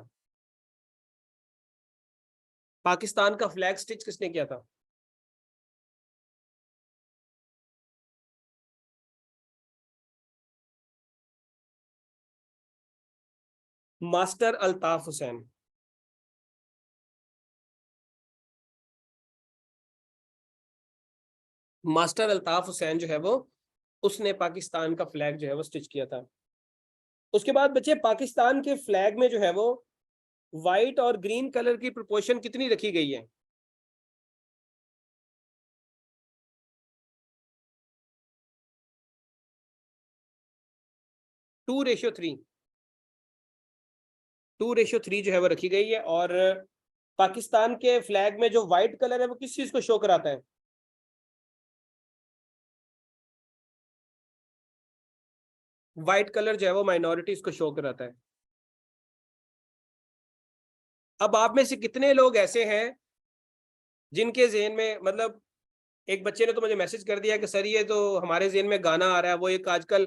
पाकिस्तान का फ्लैग स्टिच किसने किया था? मास्टर अल्ताफ हुसैन। मास्टर अल्ताफ हुसैन जो है वो उसने पाकिस्तान का फ्लैग जो है वो स्टिच किया था। उसके बाद बच्चे पाकिस्तान के फ्लैग में जो है वो व्हाइट और ग्रीन कलर की प्रोपोर्शन कितनी रखी गई है? Two ratio three. 2:3 जो है वो रखी गई है। और पाकिस्तान के फ्लैग में जो व्हाइट कलर है वो किस चीज को शो कराता है? व्हाइट कलर जो है वो माइनॉरिटीज को शो कराता है। अब आप में से कितने लोग ऐसे हैं जिनके ज़हन में, मतलब एक बच्चे ने तो मुझे मैसेज कर दिया कि सर ये तो हमारे ज़हन में गाना आ रहा है, वो एक आजकल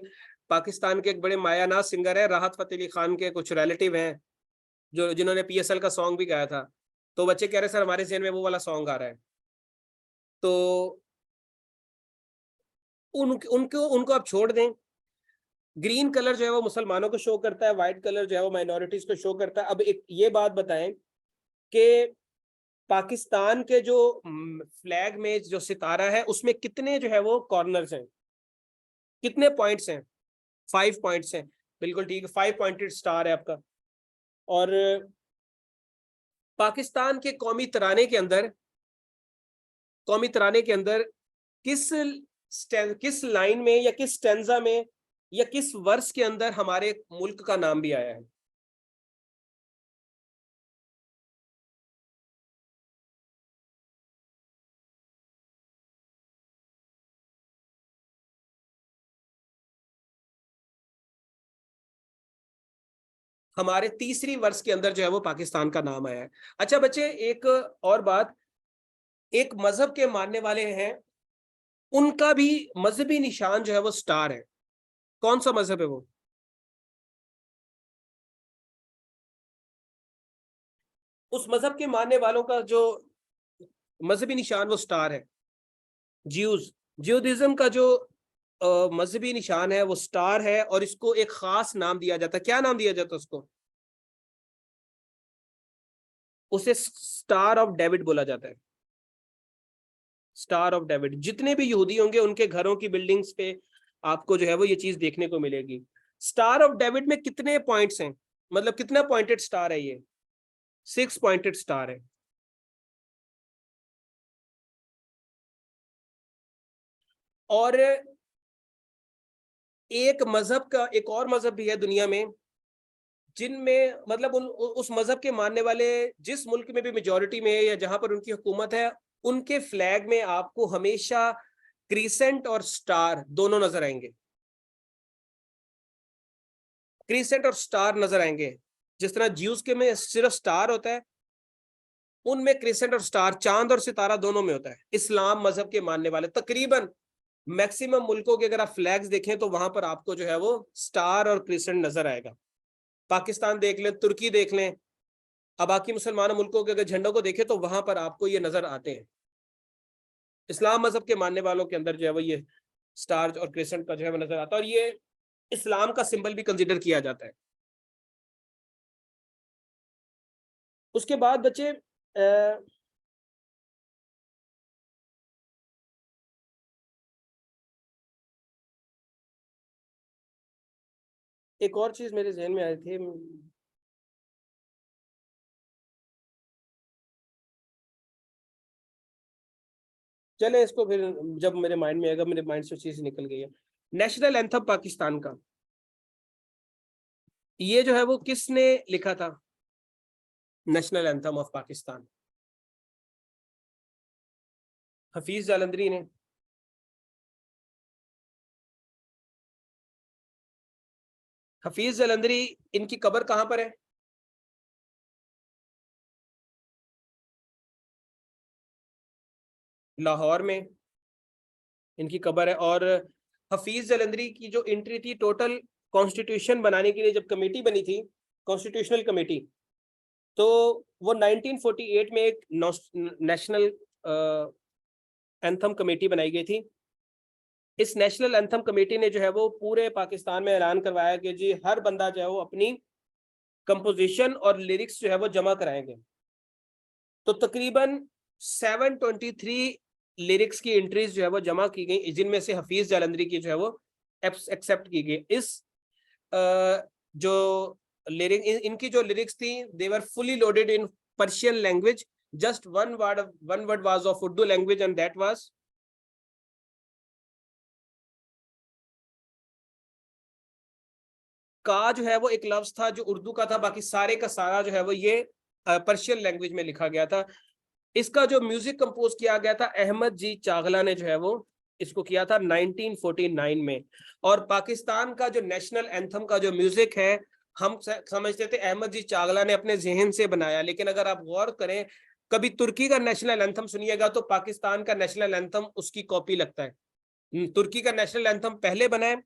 पाकिस्तान के एक बड़े मायानाज सिंगर है, राहत फतेह अली खान के कुछ रिलेटिव हैं, जो जिन्होंने PSL का सॉन्ग भी गाया था, तो बच्चे कह रहे सर हमारे जहन में वो वाला सॉन्ग आ रहा है। तो उनको उनको आप छोड़ दें। ग्रीन कलर जो है वो मुसलमानों को शो करता है, व्हाइट कलर जो है वो माइनॉरिटीज को शो करता है। अब एक ये बात बताएं कि पाकिस्तान के जो फ्लैग में जो सितारा है उसमें कितने जो है वो कॉर्नर्स हैं, कितने पॉइंट्स हैं? 5 पॉइंट्स हैं। बिल्कुल ठीक है, 5 पॉइंटेड स्टार है आपका। और पाकिस्तान के कौमी तराने के अंदर किस किस लाइन में या किस स्टेंजा में या किस वर्ष के अंदर हमारे मुल्क का नाम भी आया है? हमारे तीसरी वर्ष के अंदर जो है वो पाकिस्तान का नाम आया है। अच्छा बच्चे, एक और बात, एक मजहब के मानने वाले हैं, उनका भी मजहबी निशान जो है वो स्टार है। कौन सा मजहब है वो? उस मजहब के मानने वालों का जो मजहबी निशान वो स्टार है। ज्यूज ज्यूदिज्म का जो मजहबी निशान है वो स्टार है, और इसको एक खास नाम दिया जाता है। क्या नाम दिया जाता है उसको? उसे स्टार ऑफ डेविड बोला जाता है। Star of David. जितने भी यहूदी होंगे उनके घरों की बिल्डिंग्स पे आपको जो है वो ये चीज देखने को मिलेगी। स्टार ऑफ डेविड में कितने पॉइंट्स हैं, मतलब कितना पॉइंटेड स्टार है ये? 6 पॉइंटेड स्टार है। और एक और मजहब भी है दुनिया में जिनमें मतलब उस मजहब के मानने वाले जिस मुल्क में भी मेजोरिटी में है या जहां पर उनकी हुकूमत है, उनके फ्लैग में आपको हमेशा क्रीसेंट और स्टार दोनों नजर आएंगे। क्रीसेंट और स्टार नजर आएंगे। जिस तरह ज्यूस के में सिर्फ स्टार होता है, उनमें क्रिसेंट और स्टार, चांद और सितारा दोनों में होता है। इस्लाम मजहब के मानने वाले तकरीबन मैक्सिमम मुल्कों के अगर आप फ्लैग्स देखें तो वहां पर आपको जो है वो स्टार और क्रिसेंट नजर आएगा। पाकिस्तान देख लें, तुर्की देख लें, अब बाकी मुसलमान मुल्कों के अगर झंडों को देखें तो वहां पर आपको ये नजर आते हैं। इस्लाम मजहब के मानने वालों के अंदर जो है वो ये स्टार और क्रिसेंट का जो है वो नजर आता है, और ये इस्लाम का सिंबल भी कंसिडर किया जाता है। उसके बाद बच्चे एक और चीज मेरे जहन में आई थी। चले इसको फिर, जब मेरे माइंड में आएगा, मेरे माइंड से चीज निकल गई है। नेशनल एंथम पाकिस्तान का ये जो है वो किसने लिखा था? National anthem of Pakistan Hafeez Jalandhari ने। हफीज जालंधरी, इनकी कब्र कहां पर है? लाहौर में इनकी कब्र है। और हफीज जालंधरी की जो एंट्री थी टोटल कॉन्स्टिट्यूशन बनाने के लिए, जब कमेटी बनी थी, कॉन्स्टिट्यूशनल कमेटी, तो वो 1948 में एक नेशनल एंथम कमेटी बनाई गई थी। इस नेशनल एंथम कमेटी ने जो है वो पूरे पाकिस्तान में ऐलान करवाया कि जी हर बंदा जो है वो अपनी कंपोजिशन और लिरिक्स जो है वो जमा कराएंगे। तो तकरीबन 723 लिरिक्स की एंट्रीज जो है वो जमा की गई, जिनमें से हफीज जालंधरी की जो है वो एक्सेप्ट की गई। इस जो इनकी जो लिरिक्स थी, they were fully loaded in Persian language. Just one word was of Urdu language, and that was का। जो है वो एक लफ्ज था जो उर्दू का था, बाकी सारे का सारा जो है वो ये पर्शियन लैंग्वेज में लिखा गया था। इसका जो म्यूजिक कंपोज किया गया था, अहमद जी चागला ने जो है वो इसको किया था 1949 में। और पाकिस्तान का जो नेशनल एंथम का जो म्यूजिक है, हम समझते थे अहमद जी चागला ने अपने जहन से बनाया, लेकिन अगर आप गौर करें, कभी तुर्की का नेशनल एंथम सुनिएगा तो पाकिस्तान का नेशनल एंथम उसकी कॉपी लगता है। तुर्की का नेशनल एंथम पहले बना है,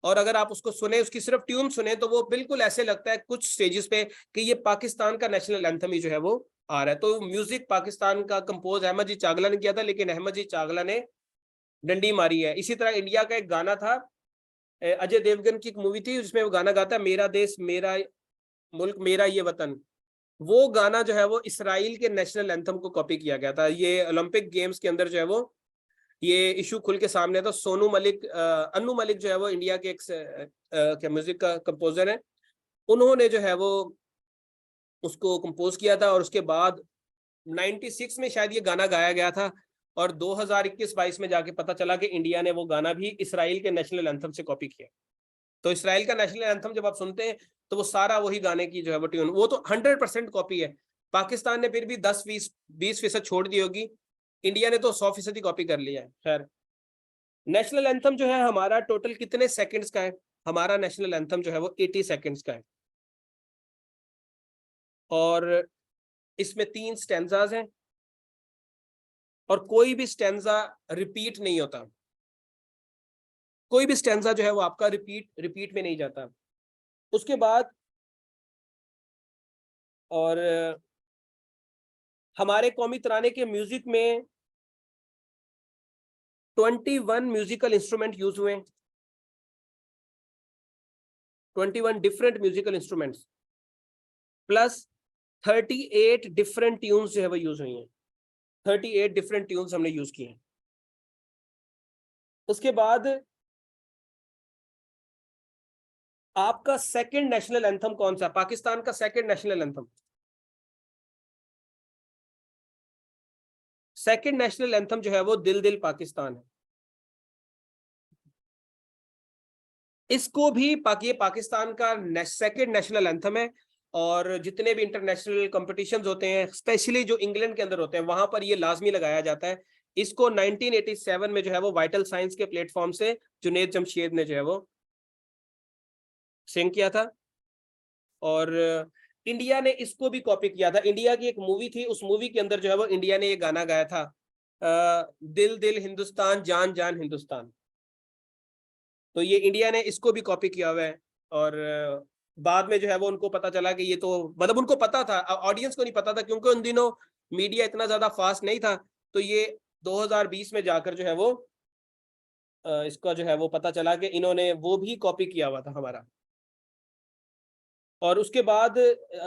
और अगर आप उसको सुने, उसकी सिर्फ ट्यून सुने, तो वो बिल्कुल ऐसे लगता है कुछ स्टेजेस पे कि ये पाकिस्तान का नेशनल एंथम ही जो है वो आ रहा है। तो म्यूजिक पाकिस्तान का कंपोज अहमद जी चागला ने किया था, लेकिन अहमद जी चागला ने डंडी मारी है। इसी तरह इंडिया का एक गाना था, अजय देवगन की एक मूवी थी जिसमें वो गाना गाता है, मेरा देश मेरा मुल्क मेरा ये वतन, वो गाना जो है वो इसराइल के नेशनल एंथम को कॉपी किया गया था। ये ओलंपिक गेम्स के अंदर जो है वो ये इशू खुल के सामने था। सोनू मलिक, अन्नू मलिक जो है वो इंडिया के एक क्या म्यूजिक का कंपोजर है, उन्होंने जो है वो उसको कंपोज किया था। और उसके बाद 96 में शायद ये गाना गाया गया था, और 2021-22 में जाके पता चला कि इंडिया ने वो गाना भी इसराइल के नेशनल एंथम से कॉपी किया। तो इसराइल का नेशनल एंथम जब आप सुनते हैं तो वो सारा वही गाने की जो है वो ट्यून, वो तो 100% कॉपी है। पाकिस्तान ने फिर भी 10-20% छोड़ दी होगी, इंडिया ने तो 100% कॉपी कर लिया है। खैर, नेशनल एंथम जो है हमारा टोटल कितने सेकंड्स का है? हमारा नेशनल एंथम जो है वो 80 सेकंड्स का है, और इसमें 3 स्टैंजाज हैं, और कोई भी स्टैंजा रिपीट नहीं होता। कोई भी स्टैंजा जो है वो आपका रिपीट में नहीं जाता। उसके बाद और हमारे कौमी तराने के म्यूजिक में 21 म्यूजिकल इंस्ट्रूमेंट यूज हुए हैं, 21 different musical instruments, plus 38 different tunes जो है वो यूज हुई हैं। 38 डिफरेंट ट्यून्स हमने यूज किए हैं। उसके बाद आपका सेकंड नेशनल एंथम कौन सा? पाकिस्तान का second national anthem, second national anthem जो है वो दिल दिल पाकिस्तान है। इसको भी ये पाकिस्तान का सेकंड नेशनल एंथम है, और जितने भी इंटरनेशनल कंपटीशंस होते हैं, स्पेशली जो इंग्लैंड के अंदर होते हैं, वहां पर ये लाजमी लगाया जाता है। इसको 1987 में जो है वो वाइटल साइंस के प्लेटफॉर्म से जुनेद जमशेद ने जो है वो सिंग किया था, और इंडिया ने इसको भी कॉपी किया था। इंडिया की एक मूवी थी, उस मूवी के अंदर जो है वो इंडिया ने ये गाना गाया था, दिल दिल हिंदुस्तान जान जान हिंदुस्तान। तो ये इंडिया ने इसको भी कॉपी किया हुआ है। और बाद में जो है वो उनको पता चला कि ये तो, मतलब उनको पता था, ऑडियंस को नहीं पता था, क्योंकि उन दिनों मीडिया इतना ज्यादा फास्ट नहीं था। तो ये 2020 में जाकर जो है वो इसका जो है वो पता चला कि इन्होंने वो भी कॉपी किया हुआ था हमारा। और उसके बाद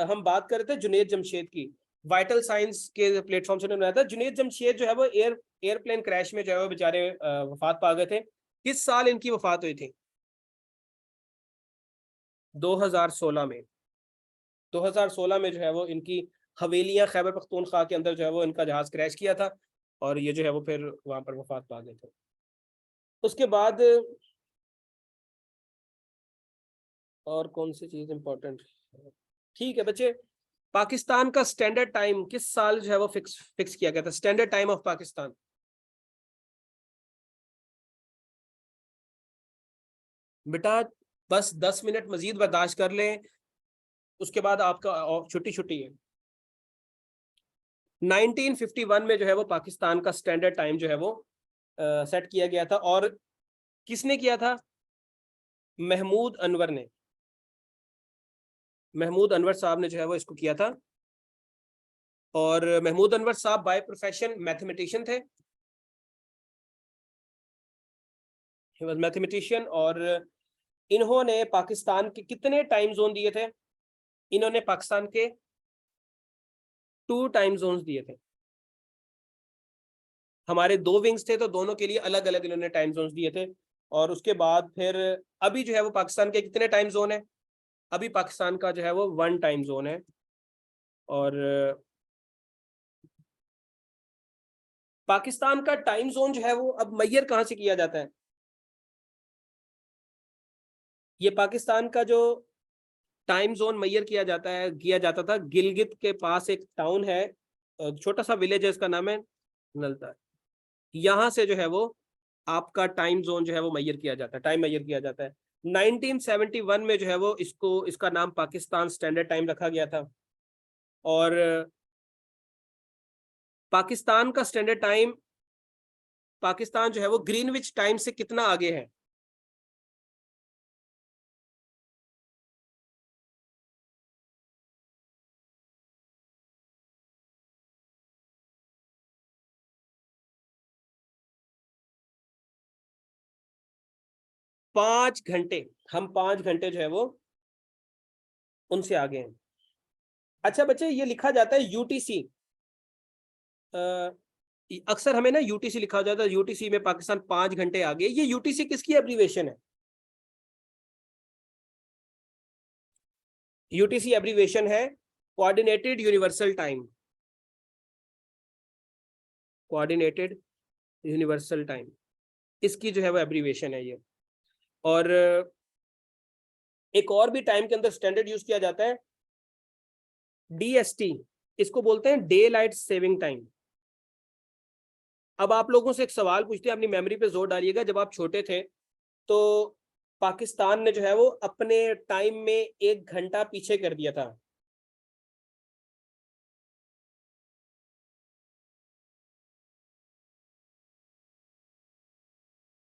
हम बात कर रहे थे जुनेद जमशेद की, वाइटल साइंस के प्लेटफॉर्म से उन्होंने बनाया था। जुनेद जमशेद जो है वो एयरप्लेन क्रैश में जो है वो बेचारे वफात पा गए थे। किस साल इनकी वफात हुई थी? 2016 में। 2016 में जो है वो इनकी हवेलियां खैबर पख्तूनख्वा के अंदर जो है वो इनका जहाज क्रैश किया था, और ये जो है वो फिर वहां पर वफात पा गए थे। उसके बाद और कौन सी चीज इंपॉर्टेंट? ठीक है बच्चे, पाकिस्तान का स्टैंडर्ड टाइम किस साल जो है वो फिक्स किया गया था? Standard time of Pakistan. बेटा बस 10 मिनट मजीद बर्दाश्त कर लें, उसके बाद आपका छुट्टी छुट्टी है। 1951 में जो है वो पाकिस्तान का स्टैंडर्ड टाइम जो है वो सेट किया गया था, और किसने किया था? महमूद अनवर ने। महमूद अनवर साहब ने जो है वो इसको किया था। और महमूद अनवर साहब बाय प्रोफेशन मैथमेटिशियन थे, ही वाज मैथमेटिशियन। और इन्होंने पाकिस्तान के कितने टाइम जोन दिए थे? इन्होंने पाकिस्तान के 2 टाइम जोन्स दिए थे। हमारे 2 विंग्स थे, तो दोनों के लिए अलग अलग इन्होंने टाइम जोन्स दिए थे। और उसके बाद फिर अभी जो है वो पाकिस्तान के कितने टाइम जोन है? अभी पाकिस्तान का जो है वो 1 टाइम जोन है। और पाकिस्तान का टाइम जोन जो है वो अब मैयर कहाँ से किया जाता है? ये पाकिस्तान का जो टाइम जोन मैयर किया जाता था, गिलगित के पास एक टाउन है, छोटा सा विलेज है, इसका नाम है नलता। यहाँ से जो है वो आपका टाइम जोन जो है वो मैयर किया जाता है, टाइम मैयर किया जाता है। 1971 में जो है वो इसका नाम पाकिस्तान स्टैंडर्ड टाइम रखा गया था। और पाकिस्तान का स्टैंडर्ड टाइम, पाकिस्तान जो है वो ग्रीनविच टाइम से कितना आगे है? 5 घंटे, हम 5 घंटे जो है वो उनसे आगे हैं। अच्छा बच्चे, ये लिखा जाता है यूटीसी, अक्सर हमें ना यूटीसी लिखा जाता है, यूटीसी में पाकिस्तान 5 घंटे आगे। ये यूटीसी किसकी एब्रीवेशन है? यूटीसी एब्रीवेशन है coordinated universal time, coordinated universal time, इसकी जो है वो एब्रीवेशन है ये। और एक और भी टाइम के अंदर स्टैंडर्ड यूज किया जाता है डीएसटी, इसको बोलते हैं डे लाइट सेविंग टाइम। अब आप लोगों से एक सवाल पूछते हैं, अपनी मेमोरी पे जोर डालिएगा। जब आप छोटे थे तो पाकिस्तान ने जो है वो अपने टाइम में 1 घंटा पीछे कर दिया था।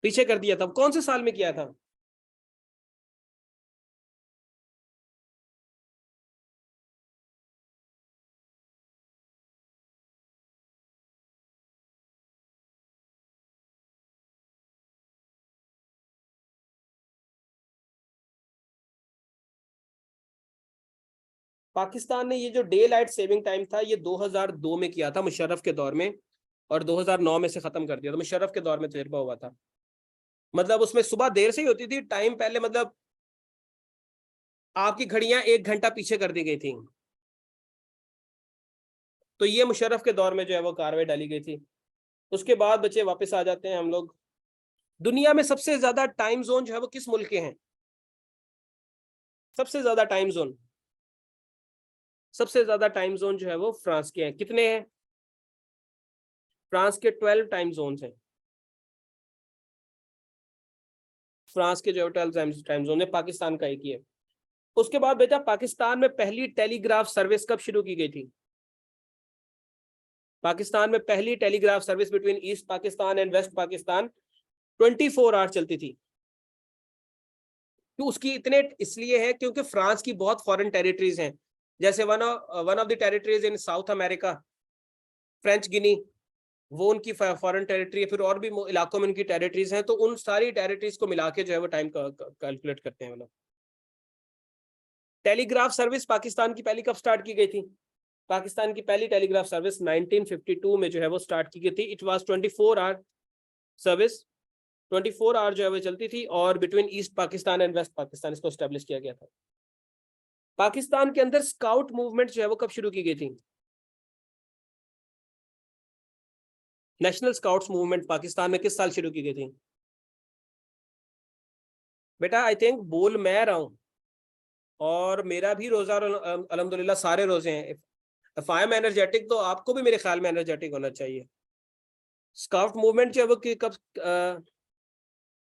पीछे कर दिया था, कौन से साल में किया था? पाकिस्तान ने ये जो डे लाइट सेविंग टाइम था ये 2002 में किया था मुशर्रफ के दौर में, और 2009 में से खत्म कर दिया था। मुशर्रफ के दौर में तजर्बा हुआ था। मतलब उसमें सुबह देर से ही होती थी, टाइम पहले, मतलब आपकी घड़ियां 1 घंटा पीछे कर दी गई थी। तो ये मुशर्रफ के दौर में जो है वो कार्रवाई डाली गई थी। उसके बाद बच्चे वापस आ जाते हैं हम लोग। दुनिया में सबसे ज्यादा टाइम जोन जो है वो किस मुल्क के हैं? सबसे ज्यादा टाइम जोन, सबसे ज्यादा टाइम जोन जो है वो फ्रांस के हैं। कितने हैं? फ्रांस के 12 टाइम जोन हैं। फ्रांस के जो 12 टाइम जोन है, पाकिस्तान का एक ही है। उसके बाद बेटा, पाकिस्तान में पहली टेलीग्राफ सर्विस कब शुरू की गई थी? पाकिस्तान में पहली telegraph service between east Pakistan and west Pakistan 24 hour चलती थी। तो उसकी इतने इसलिए है क्योंकि फ्रांस की बहुत फॉरेन टेरिटरीज हैं। जैसे one of the territories in South America, French Guiana, वो उनकी फॉरेन टेरिटरी है। फिर और भी इलाकों में उनकी टेरिटरीज हैं, तो उन सारी टेरिटरीज को मिला के जो है वो टाइम कैलकुलेट करते हैं मतलब। टेलीग्राफ सर्विस पाकिस्तान की पहली कब स्टार्ट की गई थी? पाकिस्तान की पहली टेलीग्राफ सर्विस 1952 में जो है वो स्टार्ट की गई थी। It was 24 hour service, 24 hour जो है वो चलती थी, और between east Pakistan and west Pakistan इसको स्टैब्लिश किया गया था। पाकिस्तान के अंदर स्काउट मूवमेंट जो है वो कब शुरू की गई थी? नेशनल स्काउट्स मूवमेंट पाकिस्तान में किस साल शुरू की गई थी? बेटा आई थिंक बोल मैं रहा हूं, और मेरा भी रोजा, और अल्हम्दुलिल्लाह सारे रोजे हैं। इफ आई एम एनर्जेटिक तो आपको भी मेरे ख्याल में एनर्जेटिक होना चाहिए। स्काउट मूवमेंट जो है वो कब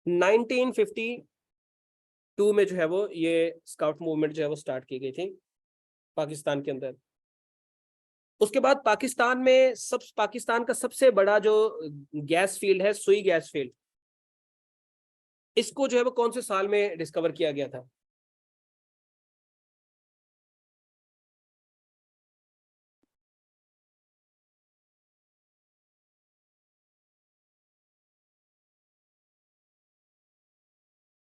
1952 में जो है वो ये स्काउट मूवमेंट जो है वो स्टार्ट की गई थी पाकिस्तान के अंदर। उसके बाद पाकिस्तान का सबसे बड़ा जो गैस फील्ड है, सुई गैस फील्ड, इसको जो है वो कौन से साल में डिस्कवर किया गया था?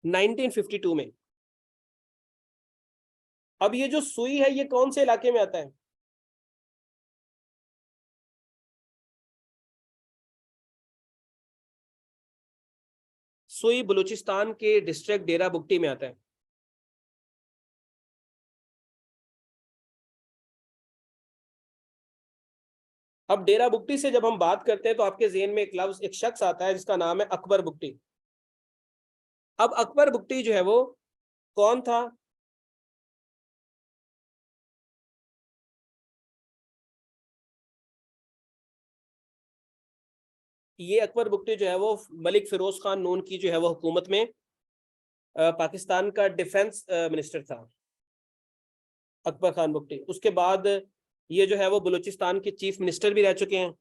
नाइनटीन 52 में। अब ये जो सुई है ये कौन से इलाके में आता है? सुई बलूचिस्तान के डिस्ट्रिक्ट डेरा बुगटी में आता है। अब डेरा बुगटी से जब हम बात करते हैं तो आपके जेहन में एक लफ्ज, एक शख्स आता है जिसका नाम है अकबर बुगटी। अब अकबर बुगटी जो है वो कौन था? ये अकबर बुगटी जो है वो मलिक फिरोज खान नून की जो है वो हुकूमत में पाकिस्तान का डिफेंस मिनिस्टर था, अकबर खान बुगटी। उसके बाद ये जो है वो बलूचिस्तान के चीफ मिनिस्टर भी रह चुके हैं।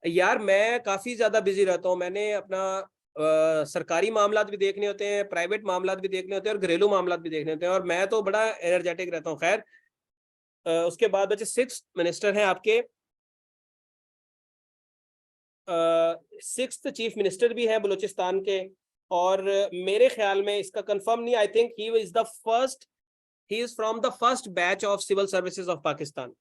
यार मैं काफी ज्यादा बिजी रहता हूँ, मैंने अपना सरकारी मामलात भी देखने होते हैं, प्राइवेट मामलात भी देखने होते हैं, और घरेलू मामलात भी देखने होते हैं, और मैं तो बड़ा एनर्जेटिक रहता हूँ। खैर, उसके बाद बच्चे 6 मिनिस्टर हैं आपके, सिक्स्थ चीफ मिनिस्टर भी हैं बलूचिस्तान के, और मेरे ख्याल में इसका कंफर्म नहीं, I think he is from the first batch of civil services of Pakistan.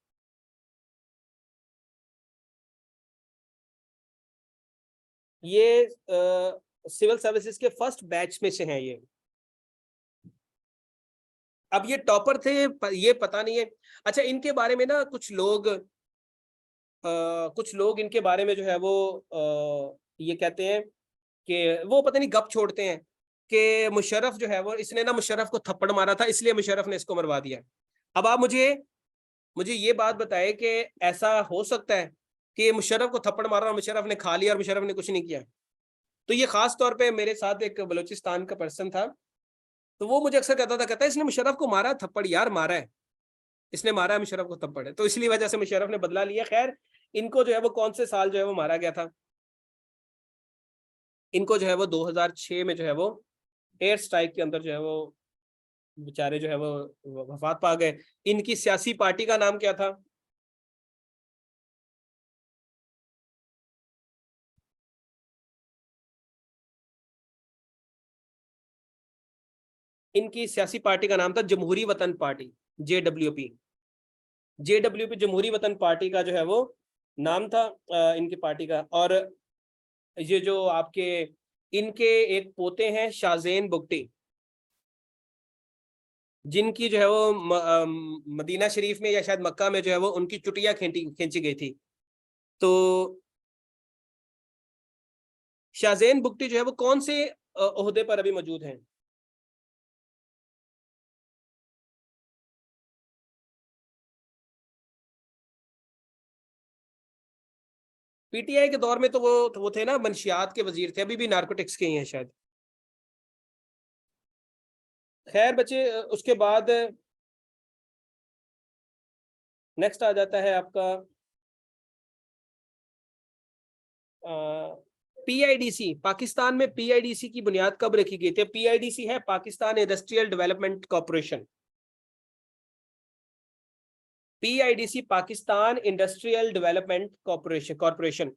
ये सिविल सर्विसेज के फर्स्ट बैच में से हैं ये। अब ये टॉपर थे ये पता नहीं है। अच्छा, इनके बारे में ना कुछ लोग इनके बारे में जो है वो ये कहते हैं कि वो पता नहीं गप छोड़ते हैं कि मुशर्रफ जो है वो, इसने ना मुशर्रफ को थप्पड़ मारा था इसलिए मुशर्रफ ने इसको मरवा दिया। अब आप मुझे ये बात बताएं कि ऐसा हो सकता है कि मुशर्रफ को थप्पड़ मारा और मुशर्रफ ने खा लिया और मुशर्रफ ने कुछ नहीं किया? तो ये खास तौर पे मेरे साथ एक बलूचिस्तान का पर्सन था, तो वो मुझे अक्सर कहता है इसने मुशर्रफ को मारा थप्पड़, यार मारा है, इसने मारा है मुशर्रफ को थप्पड़ है, तो इसलिए वजह से मुशर्रफ ने बदला लिया। खैर, इनको जो है वो कौन से साल जो है वो मारा गया था? इनको जो है वो 2006 में जो है वो एयर स्ट्राइक के अंदर जो है वो बेचारे जो है वो वफात पा गए। इनकी सियासी पार्टी का नाम क्या था? इनकी सियासी पार्टी का नाम था जमहूरी वतन पार्टी, JWP। JWP जमहूरी वतन पार्टी का जो है वो नाम था इनकी पार्टी का। और ये जो आपके इनके एक पोते हैं शाहजेन बुगटी, जिनकी जो है वो मदीना शरीफ में या शायद मक्का में जो है वो उनकी चुटिया खींची गई थी। तो शाहजेन बुगटी जो है वो कौन से ओहदे पर अभी मौजूद हैं? PTI के दौर में तो वो थे ना, मंशियात के वजीर थे, अभी भी नारकोटिक्स के ही हैं शायद। खैर बच्चे, उसके बाद नेक्स्ट आ जाता है आपका PIDC। पाकिस्तान में PIDC की बुनियाद कब रखी गई थी? PIDC है Pakistan industrial development corporation. PIDC Pakistan industrial development corporation.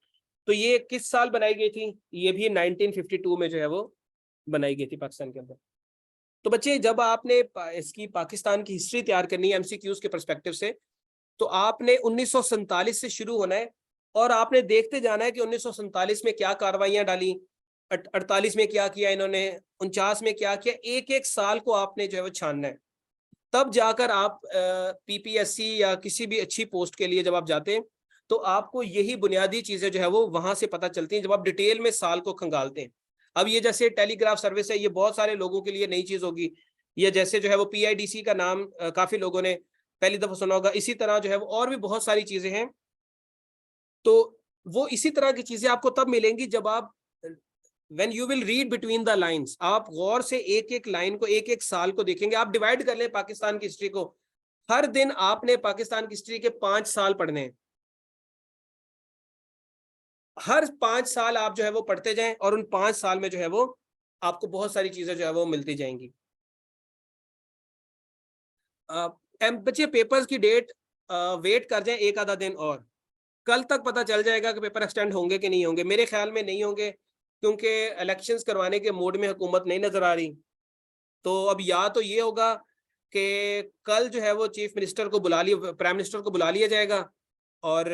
तो ये किस साल बनाई गई थी? ये भी 1952 में जो है वो बनाई गई थी पाकिस्तान के अंदर। तो बच्चे, जब आपने इसकी पाकिस्तान की हिस्ट्री तैयार करनी है MCQs के पर्सपेक्टिव से, तो आपने 1947 से शुरू होना है और आपने देखते जाना है कि 1947 में क्या कार्रवाइयां डाली, 48 में क्या किया इन्होंने, 49 में क्या किया, एक एक साल को आपने जो है वो छानना है। तब जाकर आप PPSC या किसी भी अच्छी पोस्ट के लिए जब आप जाते हैं तो आपको यही बुनियादी चीजें जो है वो वहां से पता चलती हैं जब आप डिटेल में साल को खंगालते हैं। अब ये जैसे टेलीग्राफ सर्विस है, ये बहुत सारे लोगों के लिए नई चीज होगी। या जैसे जो है वो PIDC का नाम काफी लोगों ने पहली दफा सुना होगा। इसी तरह जो है वो और भी बहुत सारी चीजें हैं। तो वो इसी तरह की चीजें आपको तब मिलेंगी जब आप when you will read between the lines, आप गौर से एक एक लाइन को, एक एक साल को देखेंगे। आप डिवाइड कर लें पाकिस्तान की हिस्ट्री को, हर दिन आपने पाकिस्तान की हिस्ट्री के 5 साल पढ़ने हैं। हर 5 साल आप जो है वो पढ़ते जाएं और उन 5 साल में जो है वो आपको बहुत सारी चीजें जो है वो मिलती जाएंगी। बच्चे, पेपर्स की डेट वेट कर जाएं एक आधा दिन और, कल तक पता चल जाएगा कि पेपर एक्सटेंड होंगे कि नहीं होंगे। मेरे ख्याल में नहीं होंगे, क्योंकि इलेक्शंस करवाने के मूड में हुकूमत नहीं नजर आ रही। तो अब या तो ये होगा कि कल जो है वो चीफ मिनिस्टर को बुला लिया, प्राइम मिनिस्टर को बुला लिया जाएगा और